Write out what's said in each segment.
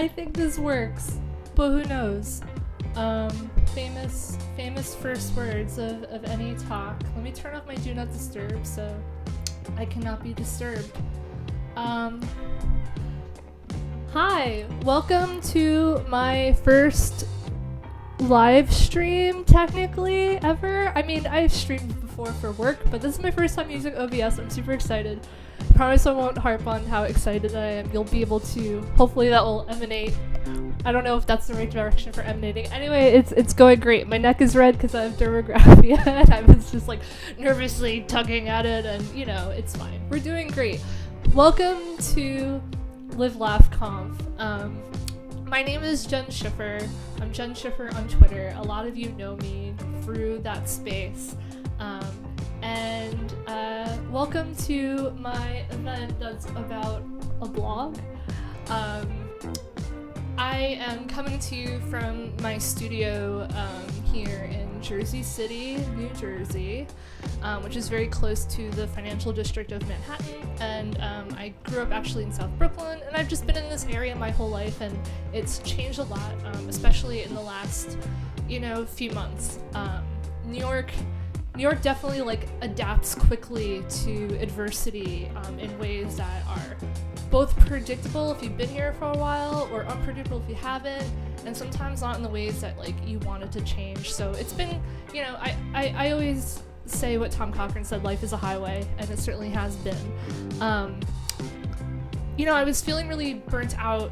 I think this works, but who knows? Famous first words of any talk. Let me turn off my do not disturb so I cannot be disturbed. Hi, welcome to my first live stream, technically, ever. I mean, I've streamed before for work, but this is my first time using OBS. I'm super excited. I promise I won't harp on how excited I am. You'll be able to, hopefully that will emanate. I don't know if that's the right direction for emanating. Anyway, it's going great. My neck is red because I have dermographia, and I was just like nervously tugging at it, and you know, it's fine. We're doing great. Welcome to Live Laugh Conf. My name is Jen Schiffer. I'm Jen Schiffer on Twitter. A lot of you know me through that space. And welcome to my event that's about a blog. I am coming to you from my studio here in Jersey City, New Jersey, which is very close to the financial district of Manhattan. And I grew up actually in South Brooklyn, and I've just been in this area my whole life, and it's changed a lot, especially in the last, few months. New York definitely adapts quickly to adversity in ways that are both predictable if you've been here for a while, or unpredictable if you haven't, and sometimes not in the ways that you want it to change. So it's been, I always say what Tom Cochran said, life is a highway, and it certainly has been. I was feeling really burnt out,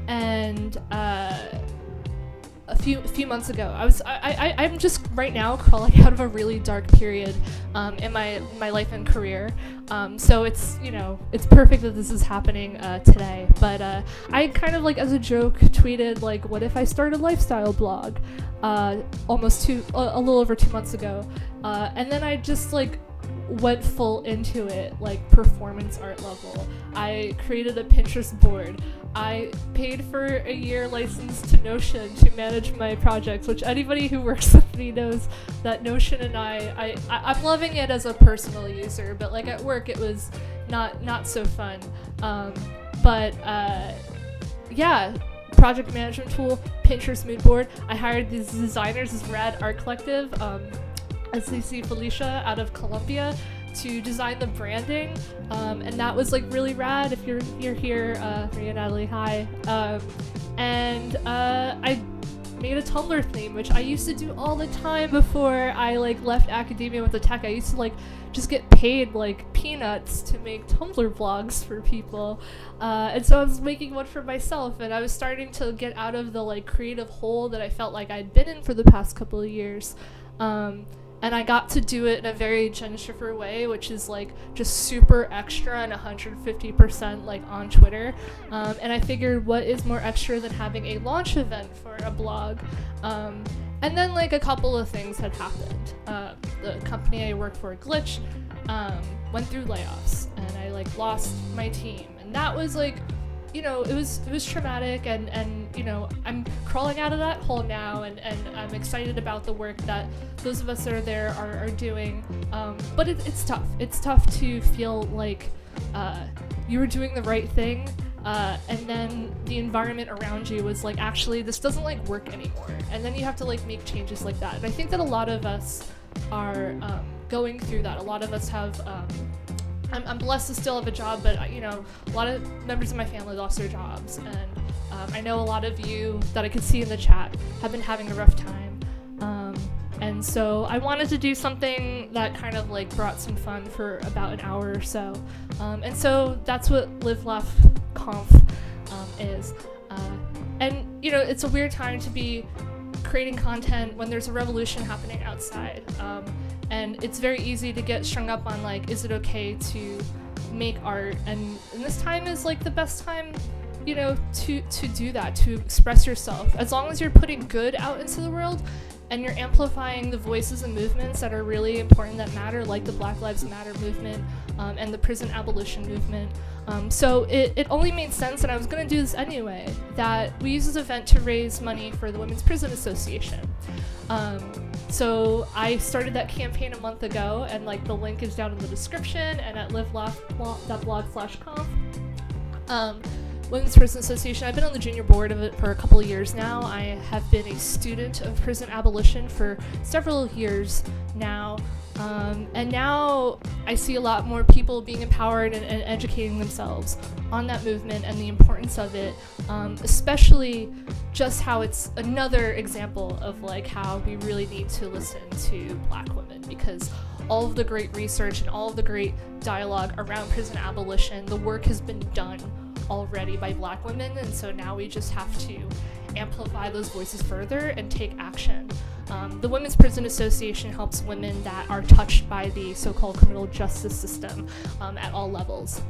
and a few months ago, I'm just right now crawling out of a really dark period in my life and career. So it's perfect that this is happening today. But I kind of as a joke tweeted what if I started a lifestyle blog a little over 2 months ago, and then I just went full into it, performance art level. I created a Pinterest board. I paid for a year license to Notion to manage my projects, which anybody who works with me knows that Notion and I'm loving it as a personal user, but at work it was not so fun. Yeah, project management tool, Pinterest mood board. I hired these designers, this rad art collective, SCC Felicia out of Columbia, to design the branding, and that was really rad. If you're here, Maria Natalie, hi. I made a Tumblr theme, which I used to do all the time before I left academia with the tech. I used to just get paid peanuts to make Tumblr blogs for people, and so I was making one for myself, and I was starting to get out of the creative hole that I felt I'd been in for the past couple of years. And I got to do it in a very Jen Schiffer way, which is just super extra and 150% on Twitter. And I figured, what is more extra than having a launch event for a blog? And then a couple of things had happened. The company I worked for, Glitch, went through layoffs, and I lost my team, and that was it was traumatic, and I'm crawling out of that hole now, and I'm excited about the work that those of us that are there are doing, but it's tough. It's tough to feel you were doing the right thing, and then the environment around you was actually this doesn't work anymore, and then you have to make changes like that. And I think that a lot of us are going through that. A lot of us have I'm blessed to still have a job, but a lot of members of my family lost their jobs, and I know a lot of you that I could see in the chat have been having a rough time, and so I wanted to do something that kind of brought some fun for about an hour or so, and so that's what Live Laugh Conf is, and it's a weird time to be creating content when there's a revolution happening outside. And it's very easy to get strung up on is it okay to make art, and this time is the best time to do that, to express yourself, as long as you're putting good out into the world and you're amplifying the voices and movements that are really important, that matter, like the Black Lives Matter movement, and the prison abolition movement. So it only made sense, and I was going to do this anyway, that we use this event to raise money for the Women's Prison Association. So I started that campaign a month ago, and the link is down in the description and at livelaughblog.blog/conf. Women's Prison Association. I've been on the junior board of it for a couple of years now. I have been a student of prison abolition for several years now. And now I see a lot more people being empowered and educating themselves on that movement and the importance of it, especially just how it's another example of like how we really need to listen to Black women, because all of the great research and all of the great dialogue around prison abolition, the work has been done already by Black women, and so now we just have to amplify those voices further and take action. The Women's Prison Association helps women that are touched by the so-called criminal justice system at all levels.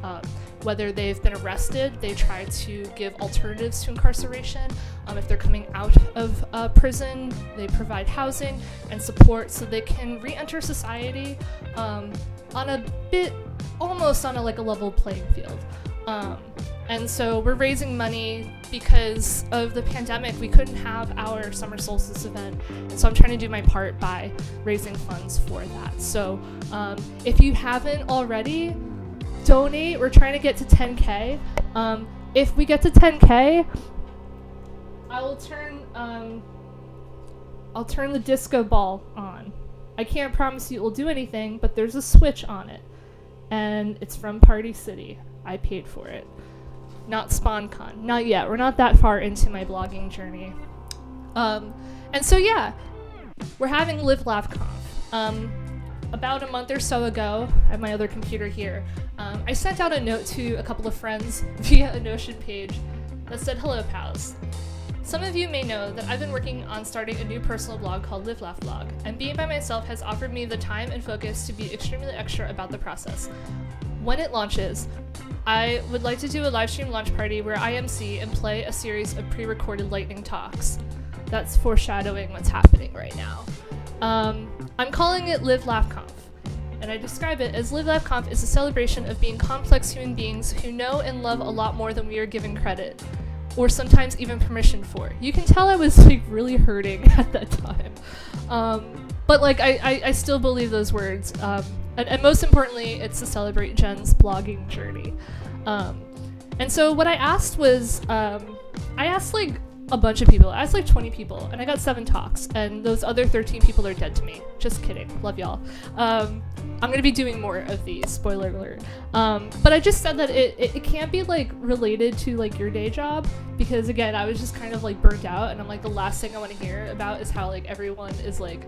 Whether they've been arrested, they try to give alternatives to incarceration. If they're coming out of prison, they provide housing and support so they can re-enter society on a bit, almost on a level playing field. And so we're raising money because of the pandemic. We couldn't have our summer solstice event, and so I'm trying to do my part by raising funds for that. So if you haven't already, donate. We're trying to get to 10K. If we get to 10K, I'll turn the disco ball on. I can't promise you it will do anything, but there's a switch on it, and it's from Party City. I paid for it. Not SpawnCon. Not yet. We're not that far into my blogging journey. And so yeah, we're having Live Laugh Conf. About a month or so ago, I have my other computer here, I sent out a note to a couple of friends via a Notion page that said, "Hello, pals. Some of you may know that I've been working on starting a new personal blog called Live Laugh Blog, and being by myself has offered me the time and focus to be extremely extra about the process. When it launches, I would like to do a live stream launch party where I MC and play a series of pre-recorded lightning talks." That's foreshadowing what's happening right now. I'm calling it Live Laugh Conf, and I describe it as Live Laugh Conf is a celebration of being complex human beings who know and love a lot more than we are given credit, or sometimes even permission for. You can tell I was really hurting at that time. But I still believe those words. And most importantly, it's to celebrate Jen's blogging journey. And so what I asked was, I asked a bunch of people. I asked 20 people, and I got 7 talks, and those other 13 people are dead to me. Just kidding. Love y'all. I'm going to be doing more of these, spoiler alert. But I just said that it can't be related to your day job, because again, I was just kind of burnt out, and I'm the last thing I want to hear about is how everyone is working.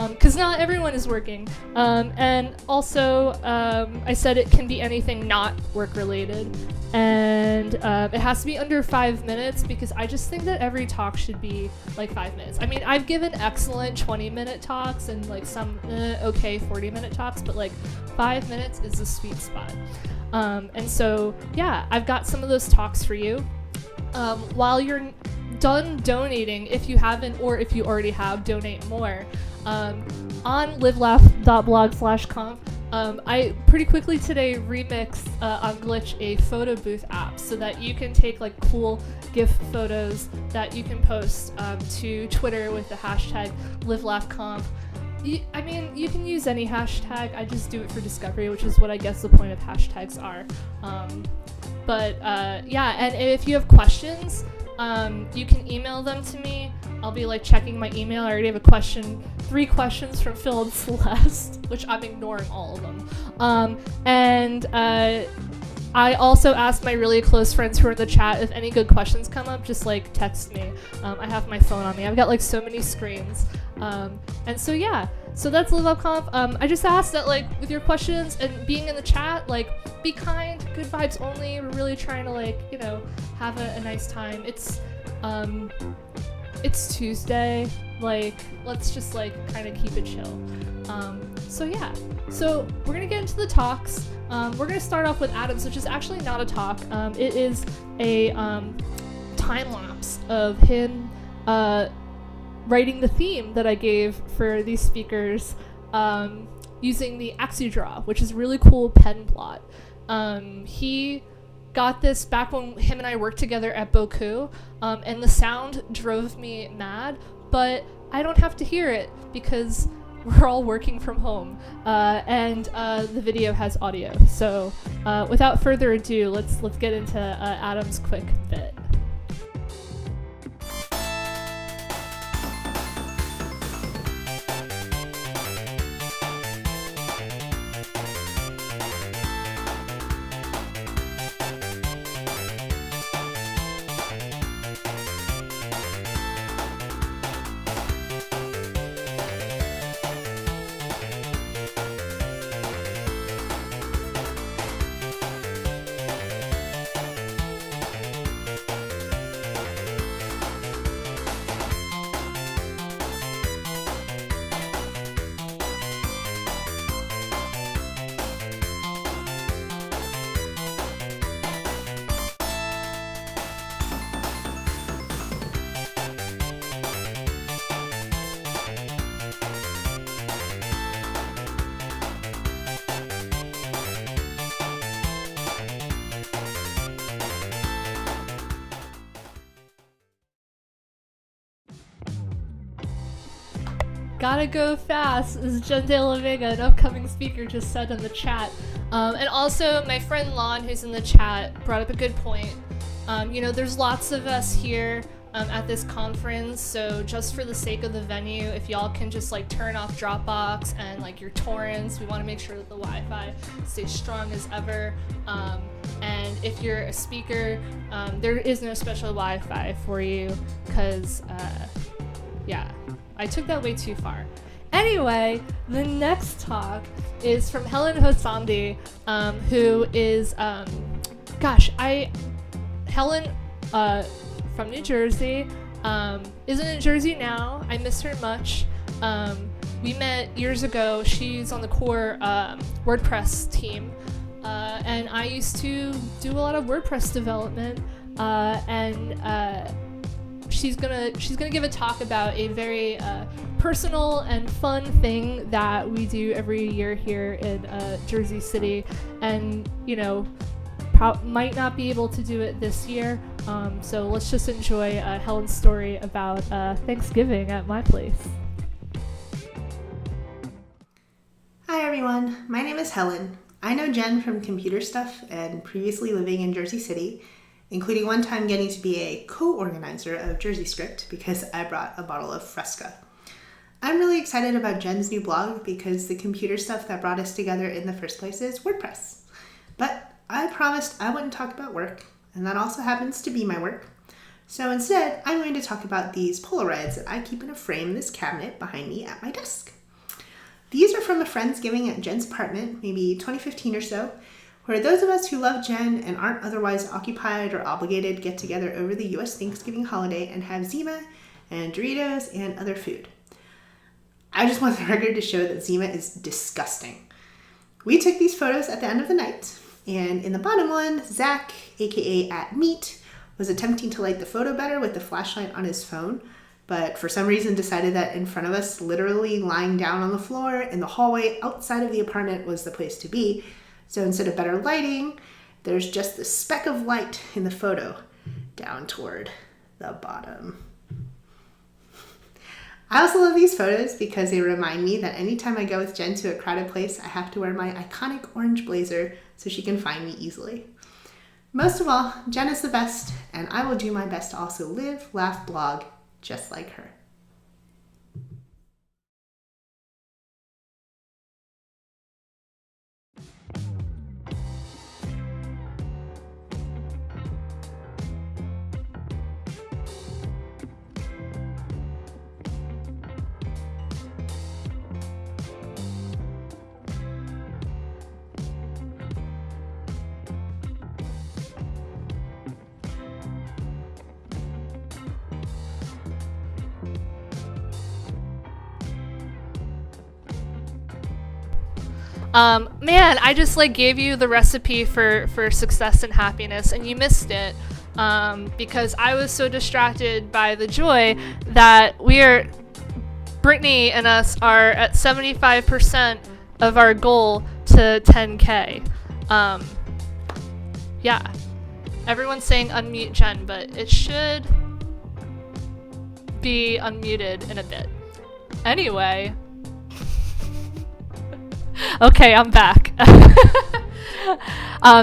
Because not everyone is working. And also, I said it can be anything not work related, and it has to be under 5 minutes, because I just think that every talk should be 5 minutes. I mean, I've given excellent 20-minute talks and some okay 40-minute talks, but 5 minutes is the sweet spot. And so yeah, I've got some of those talks for you. While you're done donating, if you haven't, or if you already have, donate more. On livelaugh.blog/conf, I pretty quickly today remixed on Glitch a photo booth app so that you can take cool GIF photos that you can post to Twitter with the hashtag LiveLaughConf. I mean, you can use any hashtag. I just do it for discovery, which is what I guess the point of hashtags are. Yeah, and if you have questions, you can email them to me. I'll be checking my email. I already have 3 questions from Phil and Celeste, which I'm ignoring all of them. I also asked my really close friends who are in the chat, if any good questions come up, just text me. I have my phone on me. I've got so many screens. And so yeah, so that's Live Up Conf. I just asked that with your questions and being in the chat, be kind, good vibes only. We're really trying to have a nice time. It's Tuesday. Let's just kind of keep it chill. So yeah, so we're gonna get into the talks. We're gonna start off with Adams, which is actually not a talk. It is a time lapse of him writing the theme that I gave for these speakers using the AxiDraw, which is a really cool pen plot. He got this back when him and I worked together at Boku, and the sound drove me mad, but I don't have to hear it because we're all working from home, and the video has audio. So without further ado, let's get into Adam's quick bit. Gotta go fast, as Jen De La Vega, an upcoming speaker, just said in the chat. And also, my friend Lon, who's in the chat, brought up a good point. There's lots of us here at this conference, so just for the sake of the venue, if y'all can just turn off Dropbox and your torrents, we want to make sure that the Wi-Fi stays strong as ever. And if you're a speaker, there is no special Wi-Fi for you, because, yeah. I took that way too far. Anyway, the next talk is from Helen Hosandi, who is, Helen from New Jersey, isn't in Jersey now. I miss her much. We met years ago. She's on the core WordPress team, and I used to do a lot of WordPress development, She's gonna give a talk about a very personal and fun thing that we do every year here in Jersey City, and might not be able to do it this year. So let's just enjoy Helen's story about Thanksgiving at my place. Hi everyone, my name is Helen. I know Jen from Computer Stuff and previously living in Jersey City, including one time getting to be a co-organizer of Jersey Script because I brought a bottle of Fresca. I'm really excited about Jen's new blog because the computer stuff that brought us together in the first place is WordPress. But I promised I wouldn't talk about work, and that also happens to be my work. So instead, I'm going to talk about these Polaroids that I keep in a frame in this cabinet behind me at my desk. These are from a Friendsgiving at Jen's apartment, maybe 2015 or so, where those of us who love Jen and aren't otherwise occupied or obligated get together over the US Thanksgiving holiday and have Zima and Doritos and other food. I just want the record to show that Zima is disgusting. We took these photos at the end of the night, and in the bottom one, Zach, aka @Meat, was attempting to light the photo better with the flashlight on his phone, but for some reason decided that in front of us, literally lying down on the floor in the hallway outside of the apartment was the place to be. So instead of better lighting, there's just the speck of light in the photo down toward the bottom. I also love these photos because they remind me that anytime I go with Jen to a crowded place, I have to wear my iconic orange blazer so she can find me easily. Most of all, Jen is the best, and I will do my best to also live, laugh, blog just like her. Man, I just gave you the recipe for success and happiness, and you missed it because I was so distracted by the joy that Brittany and us are at 75% of our goal to 10K. Yeah, everyone's saying unmute Jen, but it should be unmuted in a bit. Anyway. Okay, I'm back.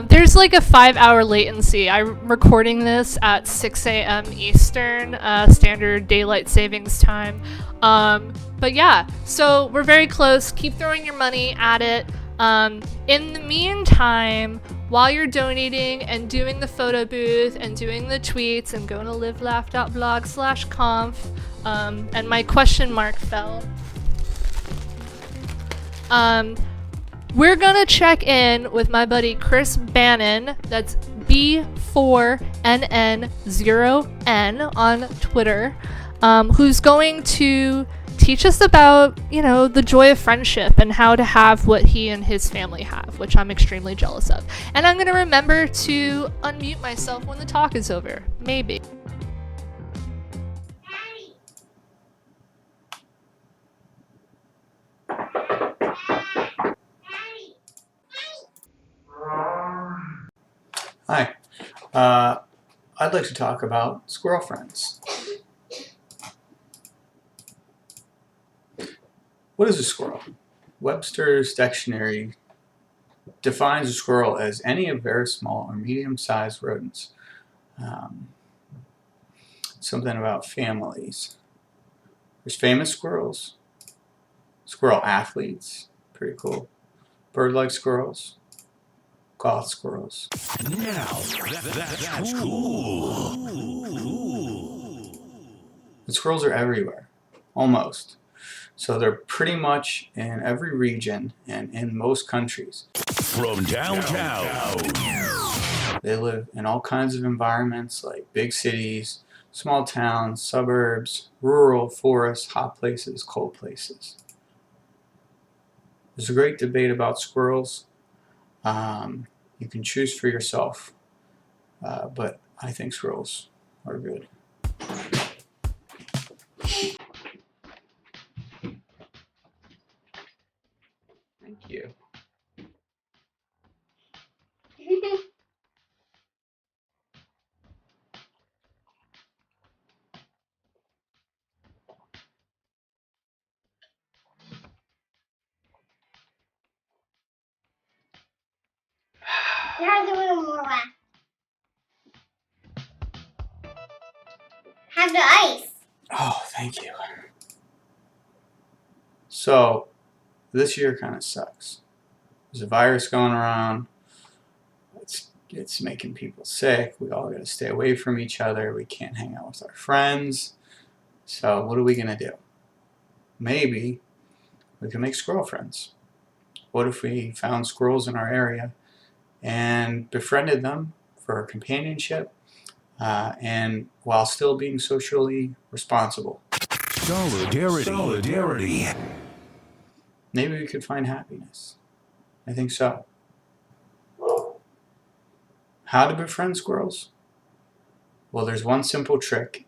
There's like a 5-hour latency. I'm recording this at 6 a.m. Eastern Standard Daylight Savings Time. But yeah, so we're very close. Keep throwing your money at it. In the meantime, while you're donating and doing the photo booth and doing the tweets and going to livelaugh.blog/conf, and my question mark fell. We're gonna check in with my buddy Chris Bannon, that's B4NN0N on Twitter, who's going to teach us about, the joy of friendship and how to have what he and his family have, which I'm extremely jealous of. And I'm gonna remember to unmute myself when the talk is over. Maybe. Hi. I'd like to talk about squirrel friends. What is a squirrel? Webster's dictionary defines a squirrel as any of very small or medium-sized rodents. Something about families. There's famous squirrels, squirrel athletes, pretty cool, bird-like squirrels, cloth squirrels. Now, that's cool. The squirrels are everywhere, almost. So they're pretty much in every region and in most countries. From downtown. They live in all kinds of environments like big cities, small towns, suburbs, rural, forests, hot places, cold places. There's a great debate about squirrels. You can choose for yourself, but I think squirrels are good. Thank you. There's a little more left. Have the ice. Oh, thank you. So, this year kind of sucks. There's a virus going around. It's making people sick. We all got to stay away from each other. We can't hang out with our friends. So, what are we going to do? Maybe we can make squirrel friends. What if we found squirrels in our area and befriended them for companionship and while still being socially responsible? Solidarity. Maybe we could find happiness. I think so. How to befriend squirrels? Well, there's one simple trick,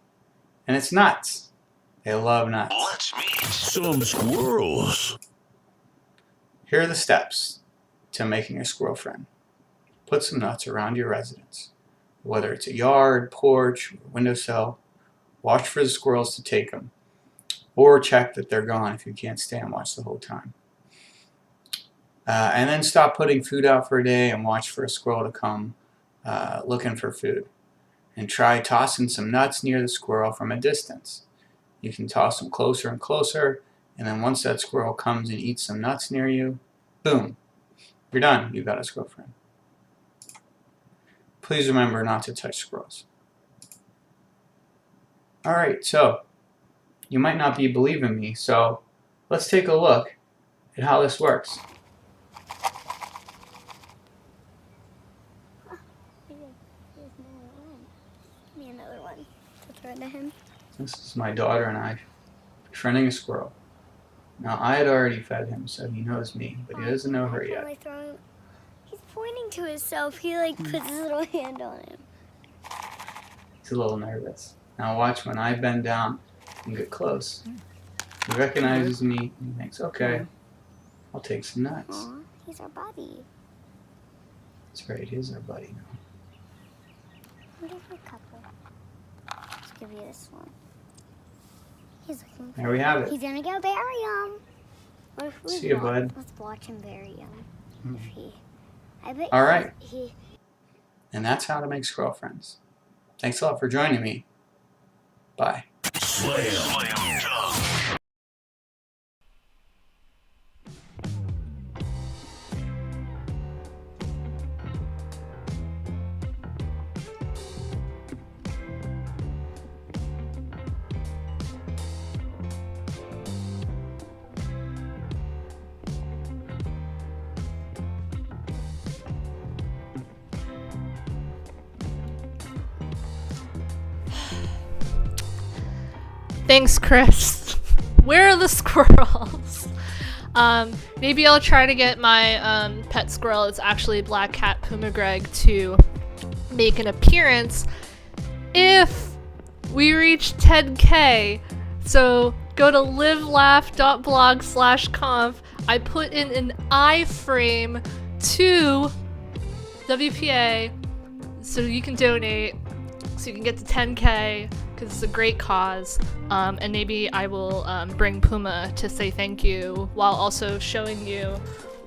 and it's nuts. They love nuts. Let's meet some squirrels. Here are the steps to making a squirrel friend. Put some nuts around your residence, whether it's a yard, porch, or windowsill. Watch for the squirrels to take them, or check that they're gone if you can't stay and watch the whole time. And then stop putting food out for a day and watch for a squirrel to come looking for food. And try tossing some nuts near the squirrel from a distance. You can toss them closer and closer, and then once that squirrel comes and eats some nuts near you, boom, you're done. You've got a squirrel friend. Please remember not to touch squirrels. Alright, so you might not be believing me, so let's take a look at how this works. Give me another one to throw to him. This is my daughter and I befriending a squirrel. Now, I had already fed him, so he knows me, but he doesn't know her yet. He's pointing to himself. He puts his little hand on him. He's a little nervous. Now watch when I bend down and get close. He recognizes me and he thinks, okay, I'll take some nuts. Aw, he's our buddy. That's right, he is our buddy now. What if a couple? Let's give you this one. He's looking. There we have it. He's gonna go bury him. What if we See you, bud. let's watch him very young. If he, I bet. All right. He. And that's how to make squirrel friends. Thanks a lot for joining me. Bye. Slam dunk. Thanks, Chris. Where are the squirrels? Maybe I'll try to get my pet squirrel, it's actually Black Cat Puma Greg, to make an appearance if we reach 10k. So go to livelaugh.blog/conf. I put in an iframe to WPA so you can donate, so you can get to 10k, because it's a great cause. And maybe I will bring Puma to say thank you while also showing you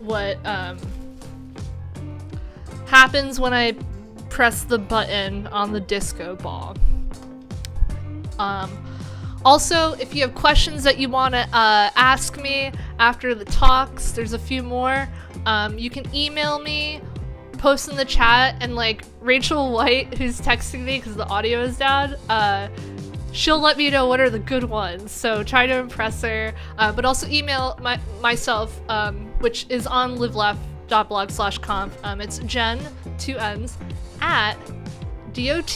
what happens when I press the button on the disco ball. Also, if you have questions that you want to ask me after the talks, there's a few more, you can email me, post in the chat, and like Rachel White, who's texting me because the audio is down, she'll let me know what are the good ones, so try to impress her. But also email myself, which is on livelaugh.blog/conf. It's Jen, 2 N's, at dot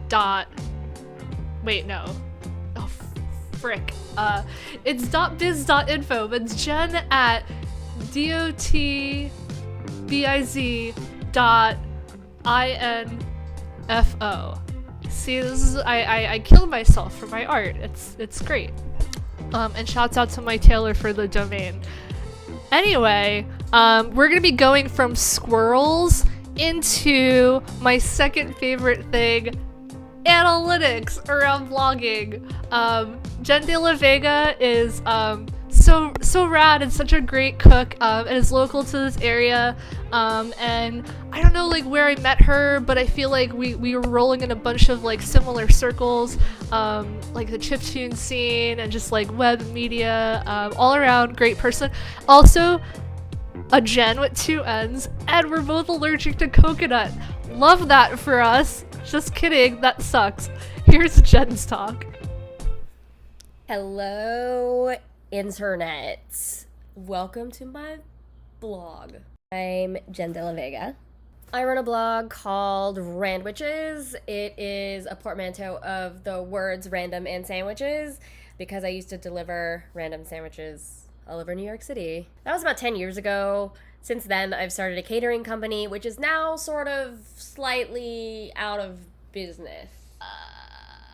dot, wait, no. Oh, frick. It's .biz.info, but it's Jen at dotbiz.info. See, this is I killed myself for my art. It's great. And shouts out to my tailor for the domain. Anyway, we're gonna be going from squirrels into my second favorite thing, analytics around blogging. Jen De La Vega is so rad and such a great cook, and is local to this area. And I don't know like where I met her, but I feel like we were rolling in a bunch of like similar circles, like the chiptune scene and just like web media, all around great person. Also a Jen with 2 N's, and we're both allergic to coconut. Love that for us. Just kidding, that sucks. Here's Jen's talk. Hello, internet. Welcome to my blog. I'm Jen De La Vega. I run a blog called Randwiches. It is a portmanteau of the words random and sandwiches, because I used to deliver random sandwiches all over New York City. That was about 10 years ago. Since then, I've started a catering company, which is now sort of slightly out of business.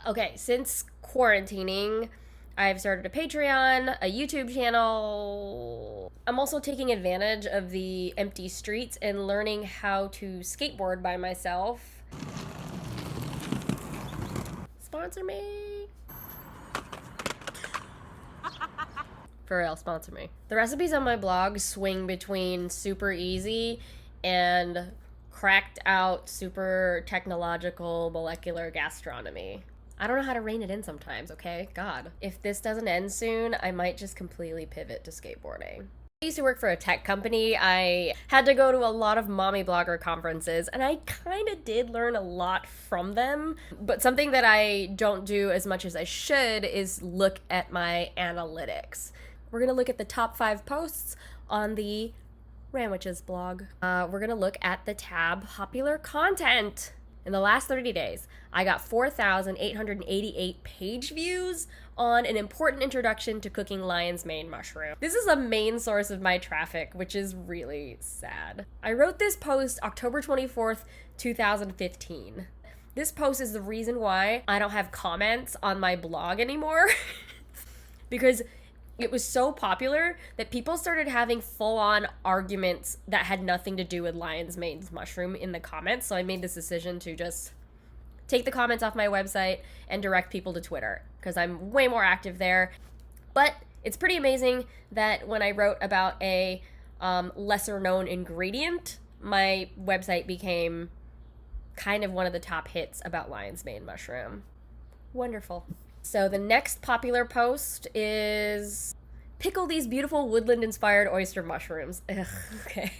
Okay, since quarantining, I've started a Patreon, a YouTube channel. I'm also taking advantage of the empty streets and learning how to skateboard by myself. Sponsor me. For real, sponsor me. The recipes on my blog swing between super easy and cracked out super technological molecular gastronomy. I don't know how to rein it in sometimes, okay? God. If this doesn't end soon, I might just completely pivot to skateboarding. I used to work for a tech company. I had to go to a lot of mommy blogger conferences, and I kind of did learn a lot from them. But something that I don't do as much as I should is look at my analytics. We're gonna look at the top 5 posts on the Randwiches blog. We're gonna look at the tab popular content. In the last 30 days, I got 4,888 page views on an important introduction to cooking lion's mane mushroom. This is a main source of my traffic, which is really sad. I wrote this post October 24th, 2015. This post is the reason why I don't have comments on my blog anymore, because it was so popular that people started having full-on arguments that had nothing to do with lion's mane mushroom in the comments. So I made this decision to just take the comments off my website and direct people to Twitter, because I'm way more active there. But It's pretty amazing that when I wrote about a lesser known ingredient, my website became kind of one of the top hits about lion's mane mushroom. Wonderful. So the next popular post is pickle these beautiful woodland inspired oyster mushrooms. Ugh, okay.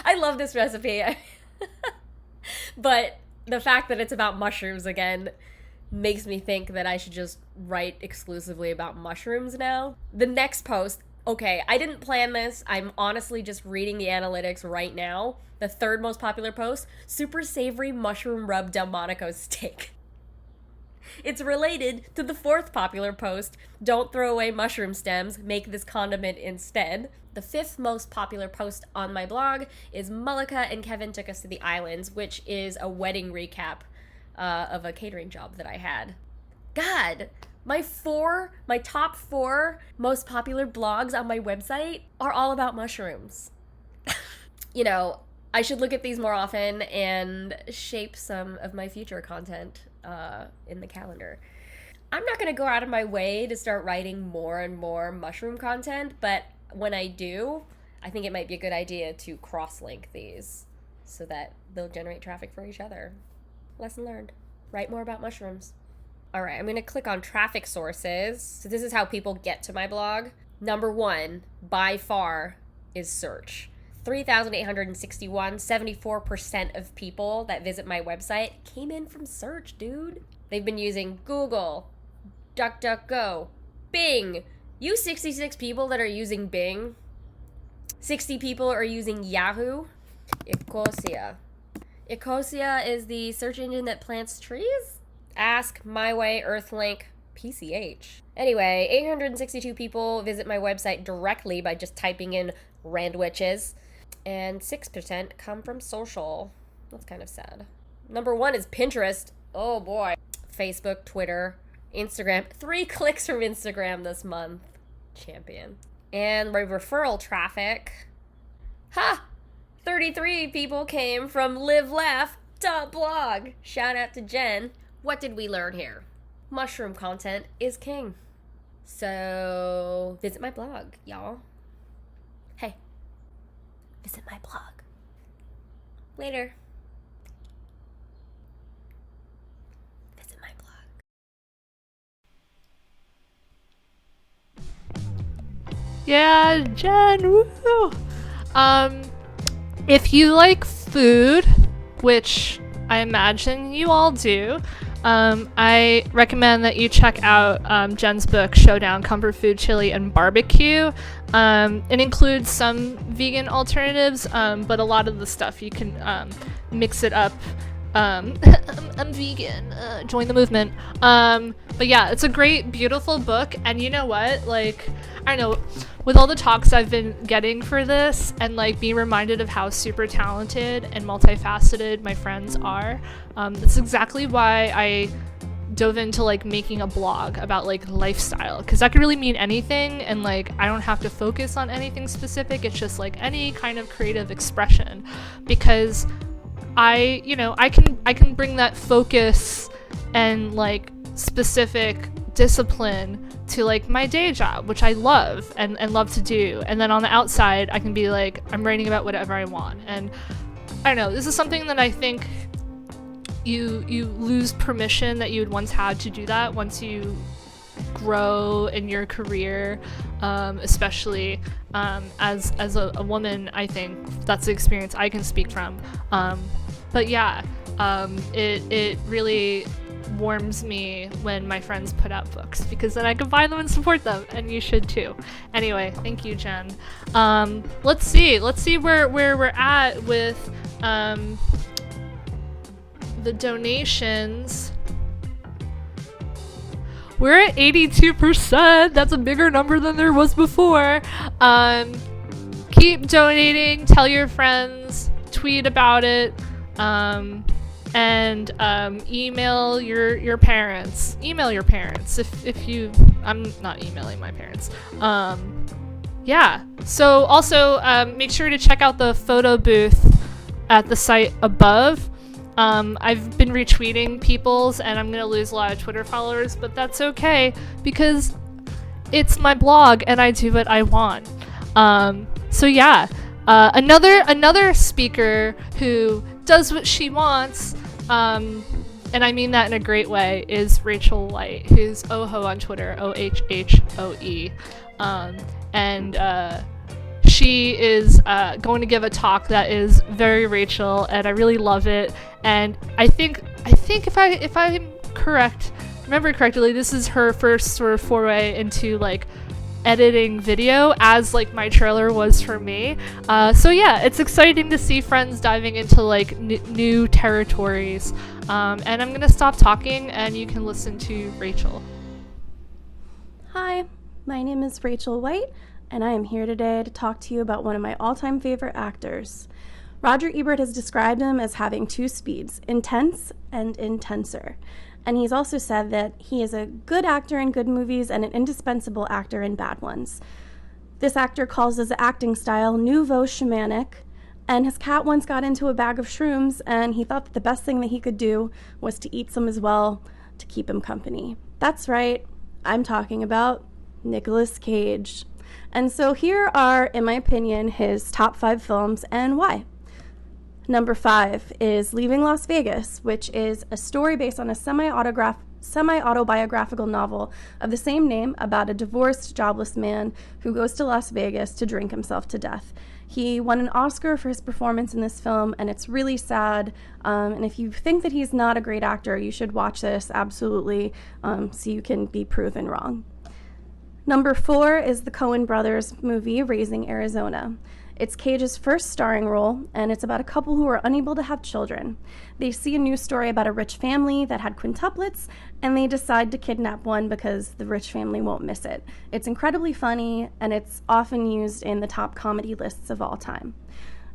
I love this recipe. But the fact that it's about mushrooms again makes me think that I should just write exclusively about mushrooms now. The next post, okay, I didn't plan this. I'm honestly just reading the analytics right now. The third most popular post, super savory mushroom rub Delmonico steak. It's related to the fourth popular post, don't throw away mushroom stems, make this condiment instead. The fifth most popular post on my blog is Mullica and Kevin Took Us to the Islands, which is a wedding recap of a catering job that I had. God, my top 4 most popular blogs on my website are all about mushrooms. You know, I should look at these more often and shape some of my future content in the calendar. I'm not going to go out of my way to start writing more and more mushroom content, but when I do, I think it might be a good idea to cross-link these so that they'll generate traffic for each other. Lesson learned. Write more about mushrooms. All right, I'm going to click on traffic sources. So this is how people get to my blog. Number 1, by far, is search. 3,861, 74% of people that visit my website came in from search, dude. They've been using Google, DuckDuckGo, Bing. You 66 people that are using Bing, 60 people are using Yahoo. Ecosia. Ecosia is the search engine that plants trees? Ask, MyWay, Earthlink, PCH. Anyway, 862 people visit my website directly by just typing in Randwiches, and 6% come from social. That's kind of sad. Number 1 is Pinterest. Oh boy. Facebook, Twitter, Instagram. 3 clicks from Instagram this month. Champion. And my referral traffic. Ha! 33 people came from LiveLaugh.blog. Shout out to Jen. What did we learn here? Mushroom content is king. So visit my blog, y'all. Hey, visit my blog. Later. Visit my blog. Yeah, Jen, woo! If you like food, which I imagine you all do, I recommend that you check out Jen's book, Showdown, Comfort Food, Chili, and Barbecue. It includes some vegan alternatives, but a lot of the stuff you can mix it up. I'm vegan, join the movement. But yeah, it's a great, beautiful book, and you know what? Like, I don't know, with all the talks I've been getting for this, and like being reminded of how super talented and multifaceted my friends are, that's exactly why I dove into like making a blog about like lifestyle, because that could really mean anything, and like I don't have to focus on anything specific. It's just like any kind of creative expression, because I can bring that focus and like specific discipline to like my day job, which I love and love to do, and then on the outside I can be like, I'm writing about whatever I want. And I don't know, this is something that I think you lose permission that you had once had to do that once you grow in your career, especially as a woman. I think that's the experience I can speak from. But yeah, it really warms me when my friends put out books, because then I can buy them and support them, and you should too. Anyway, thank you, Jen. Let's see where we're at with the donations. We're at 82%. That's a bigger number than there was before. Keep donating, tell your friends, tweet about it, and email your parents. Email your parents if you. I'm not emailing my parents. Yeah. So also make sure to check out the photo booth at the site above. I've been retweeting people's, and I'm gonna lose a lot of Twitter followers, but that's okay, because it's my blog and I do what I want. So yeah, another speaker who does what she wants, and I mean that in a great way, is Rachel White, who's Oho on Twitter, OHHOE. And she is going to give a talk that is very Rachel, and I really love it. And I think if I'm correct, remember correctly, this is her first sort of foray into like editing video, as like my trailer was for me. So yeah, it's exciting to see friends diving into like new territories. And I'm gonna stop talking and you can listen to Rachel. Hi, my name is Rachel White, and I am here today to talk to you about one of my all-time favorite actors. Roger Ebert has described him as having two speeds, intense and intenser. And he's also said that he is a good actor in good movies and an indispensable actor in bad ones. This actor calls his acting style nouveau shamanic, and his cat once got into a bag of shrooms, and he thought that the best thing that he could do was to eat some as well to keep him company. That's right, I'm talking about Nicolas Cage. And so here are, in my opinion, his top 5 films and why. Number 5 is Leaving Las Vegas, which is a story based on a semi-autobiographical novel of the same name about a divorced, jobless man who goes to Las Vegas to drink himself to death. He won an Oscar for his performance in this film, and it's really sad. And if you think that he's not a great actor, you should watch this, absolutely, so you can be proven wrong. Number 4 is the Coen brothers movie, Raising Arizona. It's Cage's first starring role, and it's about a couple who are unable to have children. They see a news story about a rich family that had quintuplets, and they decide to kidnap one because the rich family won't miss it. It's incredibly funny, and it's often used in the top comedy lists of all time.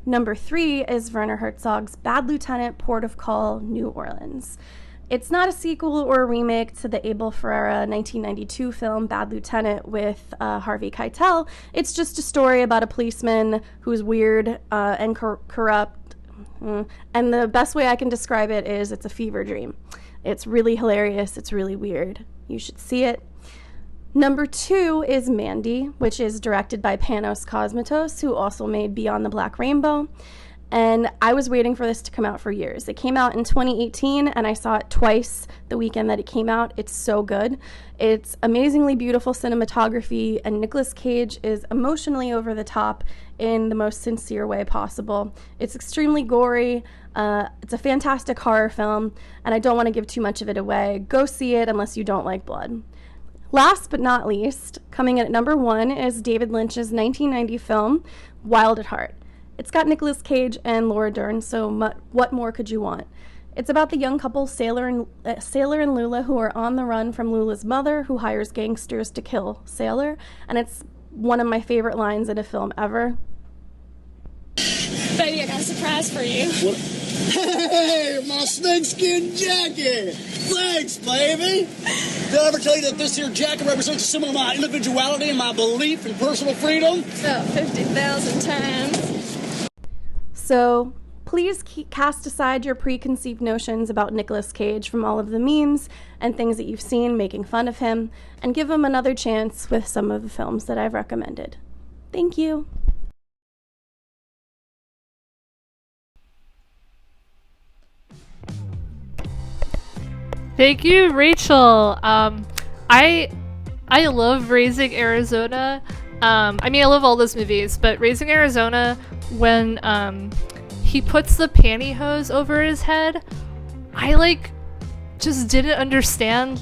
Number 3 is Werner Herzog's Bad Lieutenant, Port of Call, New Orleans. It's not a sequel or a remake to the Abel Ferrara 1992 film Bad Lieutenant with Harvey Keitel. It's just a story about a policeman who's weird and corrupt. And the best way I can describe it is it's a fever dream. It's really hilarious. It's really weird. You should see it. Number 2 is Mandy, which is directed by Panos Cosmatos, who also made Beyond the Black Rainbow. And I was waiting for this to come out for years. It came out in 2018, and I saw it twice the weekend that it came out. It's so good. It's amazingly beautiful cinematography, and Nicolas Cage is emotionally over the top in the most sincere way possible. It's extremely gory. It's a fantastic horror film, and I don't want to give too much of it away. Go see it unless you don't like blood. Last but not least, coming in at number 1 is David Lynch's 1990 film, Wild at Heart. It's got Nicolas Cage and Laura Dern, so what more could you want? It's about the young couple, Sailor and Lula, who are on the run from Lula's mother, who hires gangsters to kill Sailor, and it's one of my favorite lines in a film ever. Baby, I got a surprise for you. What? Hey, my snakeskin jacket! Thanks, baby! Did I ever tell you that this here jacket represents a symbol of my individuality and my belief in personal freedom? About 50,000 times. So please cast aside your preconceived notions about Nicolas Cage from all of the memes and things that you've seen making fun of him, and give him another chance with some of the films that I've recommended. Thank you. Thank you, Rachel. I love Raising Arizona. I mean, I love all those movies, but Raising Arizona, when he puts the pantyhose over his head, I just didn't understand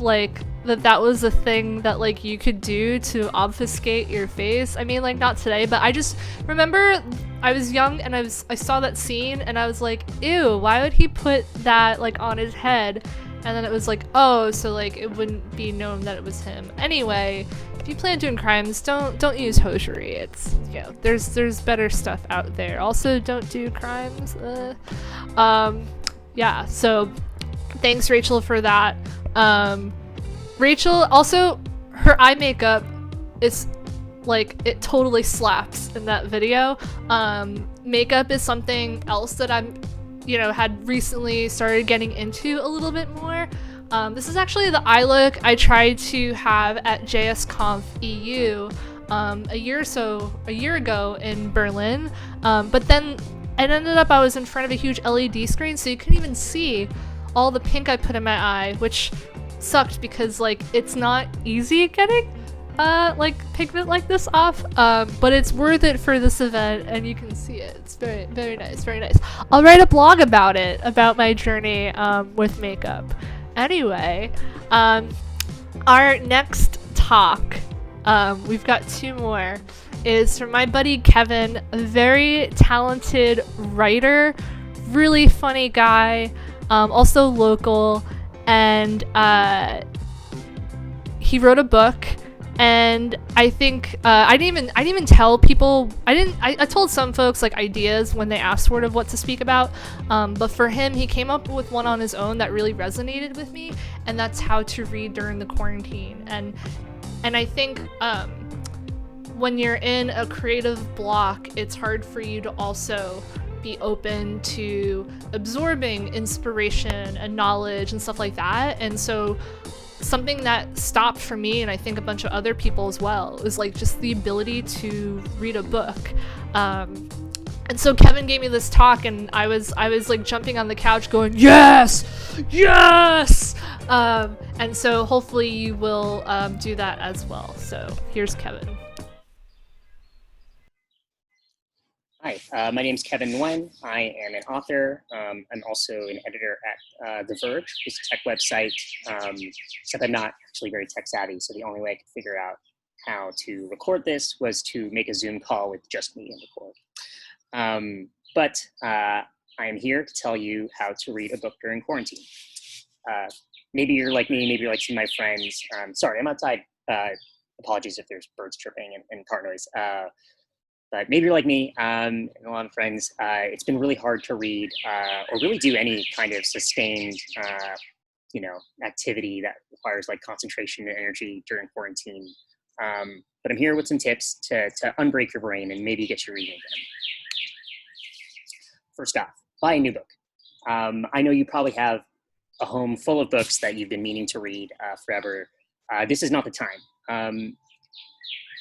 that was a thing that you could do to obfuscate your face. I mean, not today, but I just remember I was young and I saw that scene and I was like, ew, why would he put that on his head? And then it was oh, so it wouldn't be known that it was him. Anyway, if you plan doing crimes, don't use hosiery. It's there's better stuff out there. Also, don't do crimes. Yeah. So, thanks, Rachel, for that. Rachel also, her eye makeup is it totally slaps in that video. Makeup is something else that I'm had recently started getting into a little bit more. This is actually the eye look I tried to have at JSConf EU a year ago in Berlin, but then it ended up I was in front of a huge LED screen, so you couldn't even see all the pink I put in my eye, which sucked because like it's not easy getting like pigment like this off, but it's worth it for this event, and you can see it. It's very, very nice, very nice. I'll write a blog about it, about my journey with makeup. Anyway, our next talk, we've got 2 more, is from my buddy Kevin, a very talented writer, really funny guy, also local, and he wrote a book. And I think I didn't even tell people. I told some folks like ideas when they asked for it of what to speak about. But for him, he came up with one on his own that really resonated with me, and that's how to read during the quarantine. And I think when you're in a creative block, it's hard for you to also be open to absorbing inspiration and knowledge and stuff like that. And so something that stopped for me, and I think a bunch of other people as well, is like just the ability to read a book. And so Kevin gave me this talk, and I was like jumping on the couch going, yes, yes. And so hopefully you will do that as well. So here's Kevin. Hi, my name is Kevin Nguyen. I am an author. I'm also an editor at The Verge, which is a tech website, except I'm not actually very tech savvy, so the only way I could figure out how to record this was to make a Zoom call with just me and record. But I am here to tell you how to read a book during quarantine. Maybe you're like me, maybe you're like some of my friends. Sorry, I'm outside. Apologies if there's birds chirping and car noise. But maybe you're like me and a lot of friends. It's been really hard to read or really do any kind of sustained, activity that requires like concentration and energy during quarantine. But I'm here with some tips to unbreak your brain and maybe get you reading again. First off, buy a new book. I know you probably have a home full of books that you've been meaning to read forever. This is not the time.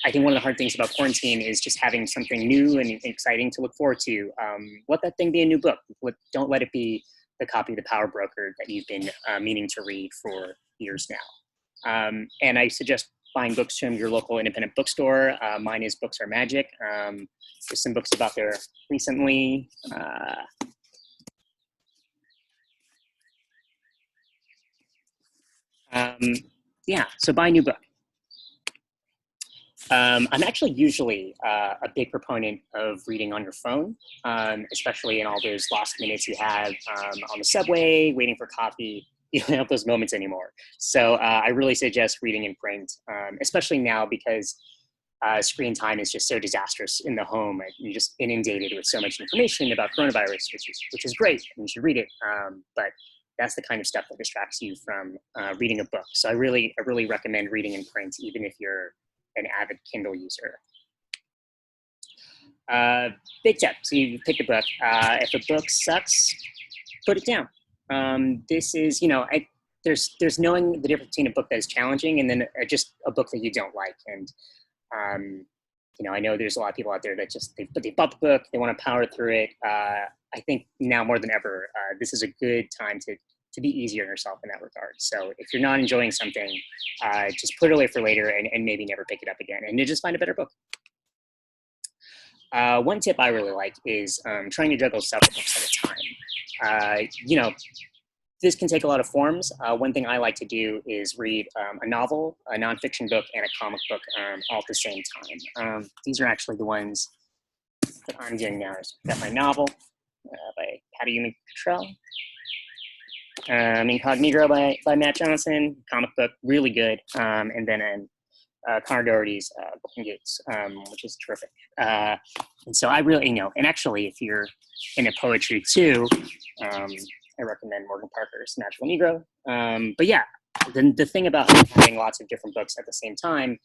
I think one of the hard things about quarantine is just having something new and exciting to look forward to. Let that thing be a new book. Don't let it be the copy of The Power Broker that you've been meaning to read for years now. And I suggest buying books from your local independent bookstore. Mine is Books Are Magic. There's some books about there recently. So buy a new book. I'm actually usually a big proponent of reading on your phone, especially in all those lost minutes you have on the subway, waiting for coffee. You don't have those moments anymore. So I really suggest reading in print, especially now because screen time is just so disastrous in the home. You're just inundated with so much information about coronavirus, which is great, and you should read it. But that's the kind of stuff that distracts you from reading a book. So I really recommend reading in print, even if you're an avid Kindle user. Big tip, so you pick a book. If a book sucks, put it down. This is, there's knowing the difference between a book that is challenging and then just a book that you don't like. And, I know there's a lot of people out there that they bought the book, they want to power through it. I think now more than ever, this is a good time to be easier on yourself in that regard. So if you're not enjoying something, just put it away for later and maybe never pick it up again and just find a better book. One tip I really like is trying to juggle several books at a time. This can take a lot of forms. One thing I like to do is read a novel, a nonfiction book, and a comic book all at the same time. These are actually the ones that I'm doing now. So I've got my novel by Patty Ewing Cottrell. Incognito by Matt Johnson, comic book, really good. And then Connor Doherty's Book and Gates, which is terrific. And so I really, and actually if you're into poetry too, I recommend Morgan Parker's Natural Negro. But yeah, the thing about having lots of different books at the same time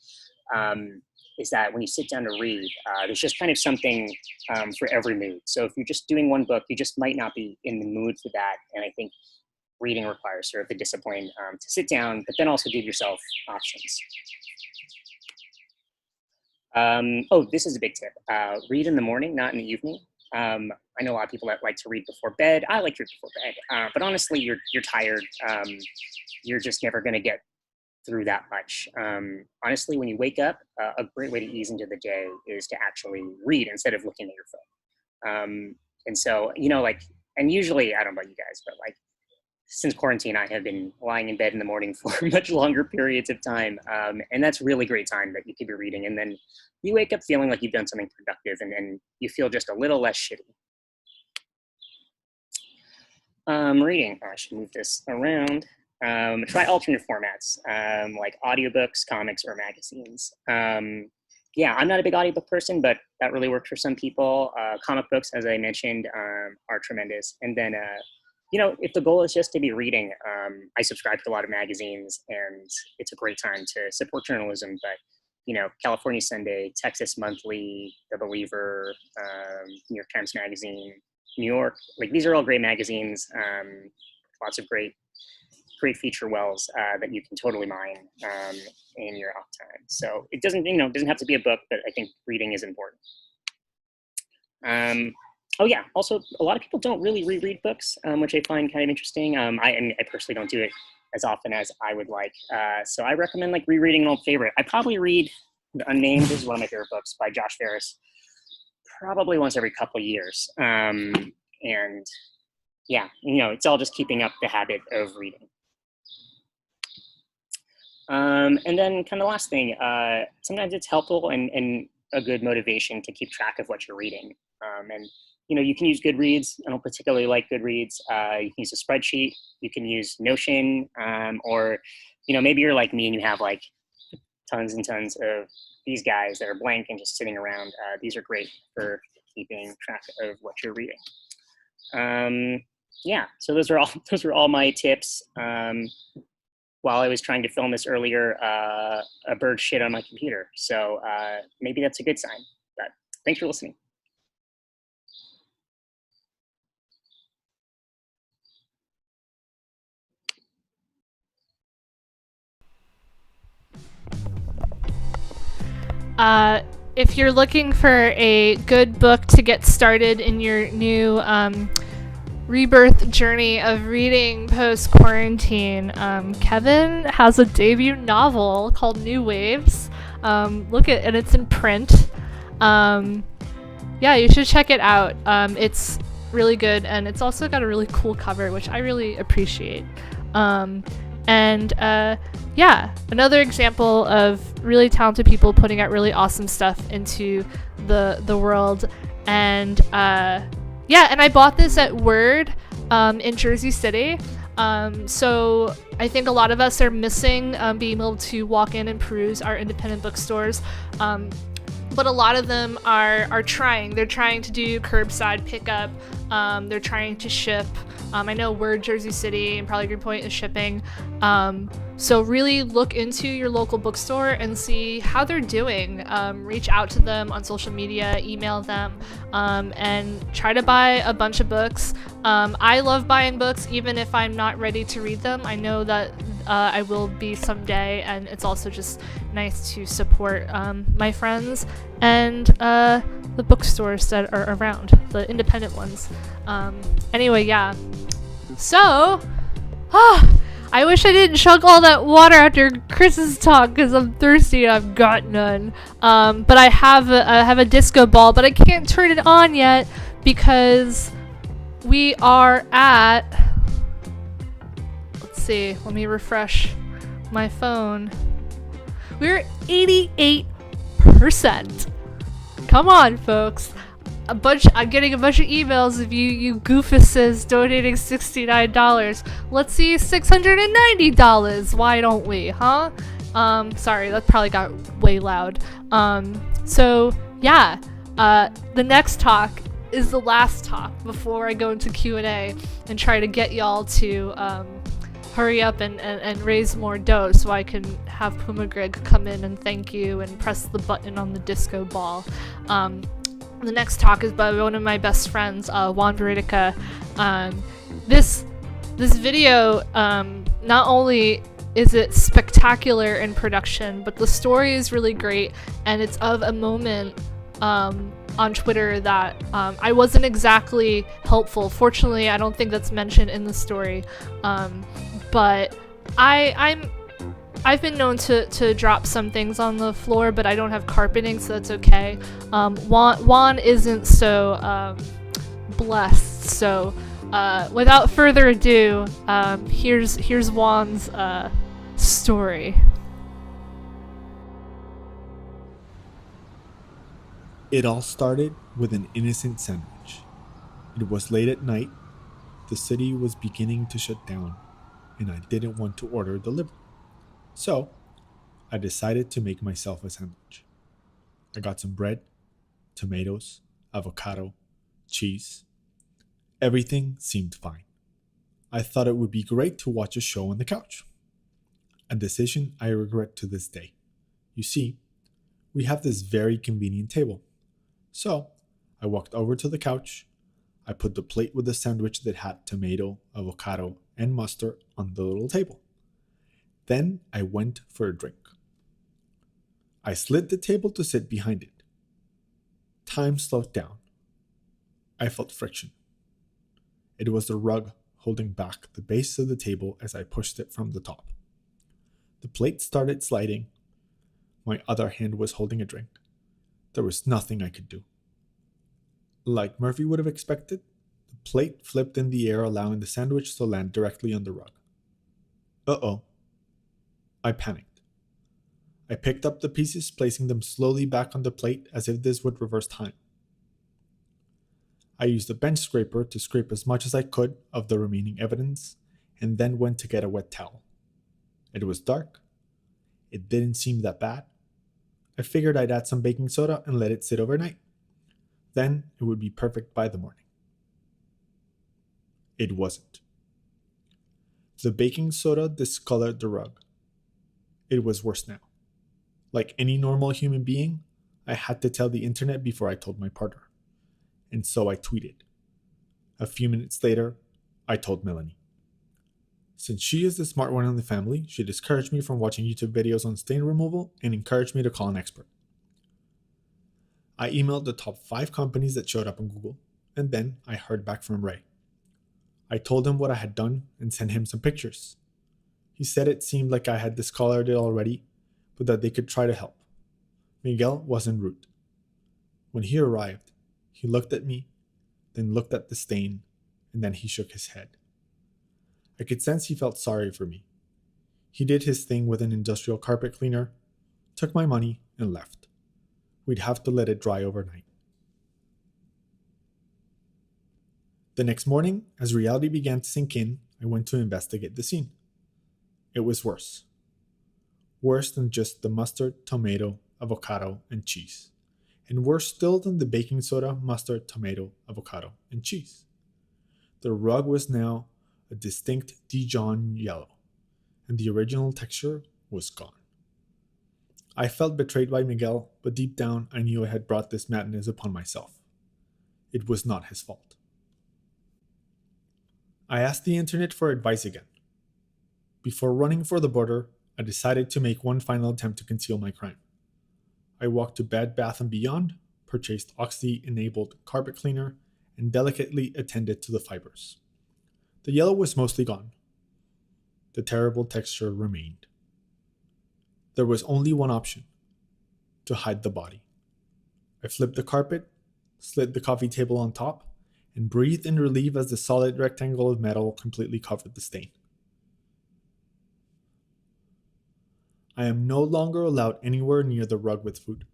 is that when you sit down to read, there's just kind of something for every mood. So if you're just doing one book, you just might not be in the mood for that. And I think reading requires sort of the discipline to sit down, but then also give yourself options. Oh, this is a big tip. Read in the morning, not in the evening. I know a lot of people that like to read before bed. I like to read before bed, but honestly, you're tired. You're just never going to get through that much. Honestly, when you wake up, a great way to ease into the day is to actually read instead of looking at your phone. And so, you know, like, and usually, I don't know about you guys, but like, since quarantine, I have been lying in bed in the morning for much longer periods of time. And that's really great time that you could be reading. And then you wake up feeling like you've done something productive, and you feel just a little less shitty. Reading, I should move this around. Try alternate formats, like audiobooks, comics, or magazines. Yeah, I'm not a big audiobook person, but that really works for some people. Comic books, as I mentioned, are tremendous. And then, you know, if the goal is just to be reading, I subscribe to a lot of magazines, and it's a great time to support journalism. But, you know, California Sunday, Texas Monthly, The Believer, New York Times Magazine, New York, like these are all great magazines. Lots of great feature wells that you can totally mine in your off time. So it doesn't, you know, doesn't have to be a book, but I think reading is important. Oh yeah, also a lot of people don't really reread books, which I find kind of interesting. I personally don't do it as often as I would like. So I recommend like rereading an old favorite. I probably read The Unnamed. This is one of my favorite books by Josh Ferris, probably once every couple of years. And yeah, you know, it's all just keeping up the habit of reading. And then kind of the last thing, sometimes it's helpful and a good motivation to keep track of what you're reading. And, you know, you can use Goodreads. I don't particularly like Goodreads. You can use a spreadsheet. You can use Notion, or, you know, maybe you're like me and you have like tons and tons of these guys that are blank and just sitting around. These are great for keeping track of what you're reading. Yeah, so those are all my tips. While I was trying to film this earlier, a bird shit on my computer. So maybe that's a good sign. But thanks for listening. If you're looking for a good book to get started in your new rebirth journey of reading post-quarantine, Kevin has a debut novel called New Waves. And it's in print. Yeah, you should check it out. It's really good, and it's also got a really cool cover, which I really appreciate. Yeah, another example of really talented people putting out really awesome stuff into the world. And yeah, and I bought this at Word in Jersey City. So I think a lot of us are missing being able to walk in and peruse our independent bookstores. But a lot of them are trying. They're trying to do curbside pickup. They're trying to ship. I know Word Jersey City and probably Greenpoint is shipping. So really look into your local bookstore and see how they're doing. Reach out to them on social media, email them, and try to buy a bunch of books. I love buying books even if I'm not ready to read them. I know that I will be someday, and it's also just nice to support my friends and the bookstores that are around, the independent ones. Anyway, yeah. So, I wish I didn't chug all that water after Chris's talk because I'm thirsty and I've got none. But I have a disco ball, but I can't turn it on yet because we are at, let's see, let me refresh my phone. We're at 88%. Come on, folks. I'm getting a bunch of emails of you goofuses donating $69. Let's see $690. Why don't we, huh? Sorry, that probably got way loud. So yeah, the next talk is the last talk before I go into Q&A and try to get y'all to hurry up and raise more dough so I can have Puma Greg come in and thank you and press the button on the disco ball. The next talk is by one of my best friends, Juan Veridica. This this video, not only is it spectacular in production, but the story is really great, and it's of a moment on Twitter that I wasn't exactly helpful. Fortunately, I don't think that's mentioned in the story, but I've been known to drop some things on the floor, but I don't have carpeting, so that's okay. Juan isn't so blessed, so without further ado, here's Juan's story. It all started with an innocent sandwich. It was late at night, the city was beginning to shut down, and I didn't want to order delivery. So, I decided to make myself a sandwich. I got some bread, tomatoes, avocado, cheese. Everything seemed fine. I thought it would be great to watch a show on the couch. A decision I regret to this day. You see, we have this very convenient table. So, I walked over to the couch. I put the plate with the sandwich that had tomato, avocado, and mustard on the little table. Then I went for a drink. I slid the table to sit behind it. Time slowed down. I felt friction. It was the rug holding back the base of the table as I pushed it from the top. The plate started sliding. My other hand was holding a drink. There was nothing I could do. Like Murphy would have expected, the plate flipped in the air, allowing the sandwich to land directly on the rug. Uh-oh. I panicked. I picked up the pieces, placing them slowly back on the plate as if this would reverse time. I used a bench scraper to scrape as much as I could of the remaining evidence, and then went to get a wet towel. It was dark. It didn't seem that bad. I figured I'd add some baking soda and let it sit overnight. Then it would be perfect by the morning. It wasn't. The baking soda discolored the rug. It was worse now. Like any normal human being, I had to tell the internet before I told my partner. And so I tweeted. A few minutes later, I told Melanie. Since she is the smart one in the family, she discouraged me from watching YouTube videos on stain removal and encouraged me to call an expert. I emailed the top 5 companies that showed up on Google, and then I heard back from Ray. I told him what I had done and sent him some pictures. He said it seemed like I had discolored it already, but that they could try to help. Miguel wasn't rude. When he arrived, he looked at me, then looked at the stain, and then he shook his head. I could sense he felt sorry for me. He did his thing with an industrial carpet cleaner, took my money, and left. We'd have to let it dry overnight. The next morning, as reality began to sink in, I went to investigate the scene. It was worse. Worse than just the mustard, tomato, avocado, and cheese. And worse still than the baking soda, mustard, tomato, avocado, and cheese. The rug was now a distinct Dijon yellow, and the original texture was gone. I felt betrayed by Miguel, but deep down I knew I had brought this madness upon myself. It was not his fault. I asked the internet for advice again. Before running for the border, I decided to make one final attempt to conceal my crime. I walked to Bed Bath & Beyond, purchased Oxy-enabled carpet cleaner, and delicately attended to the fibers. The yellow was mostly gone. The terrible texture remained. There was only one option: to hide the body. I flipped the carpet, slid the coffee table on top, and breathed in relief as the solid rectangle of metal completely covered the stain. I am no longer allowed anywhere near the rug with food.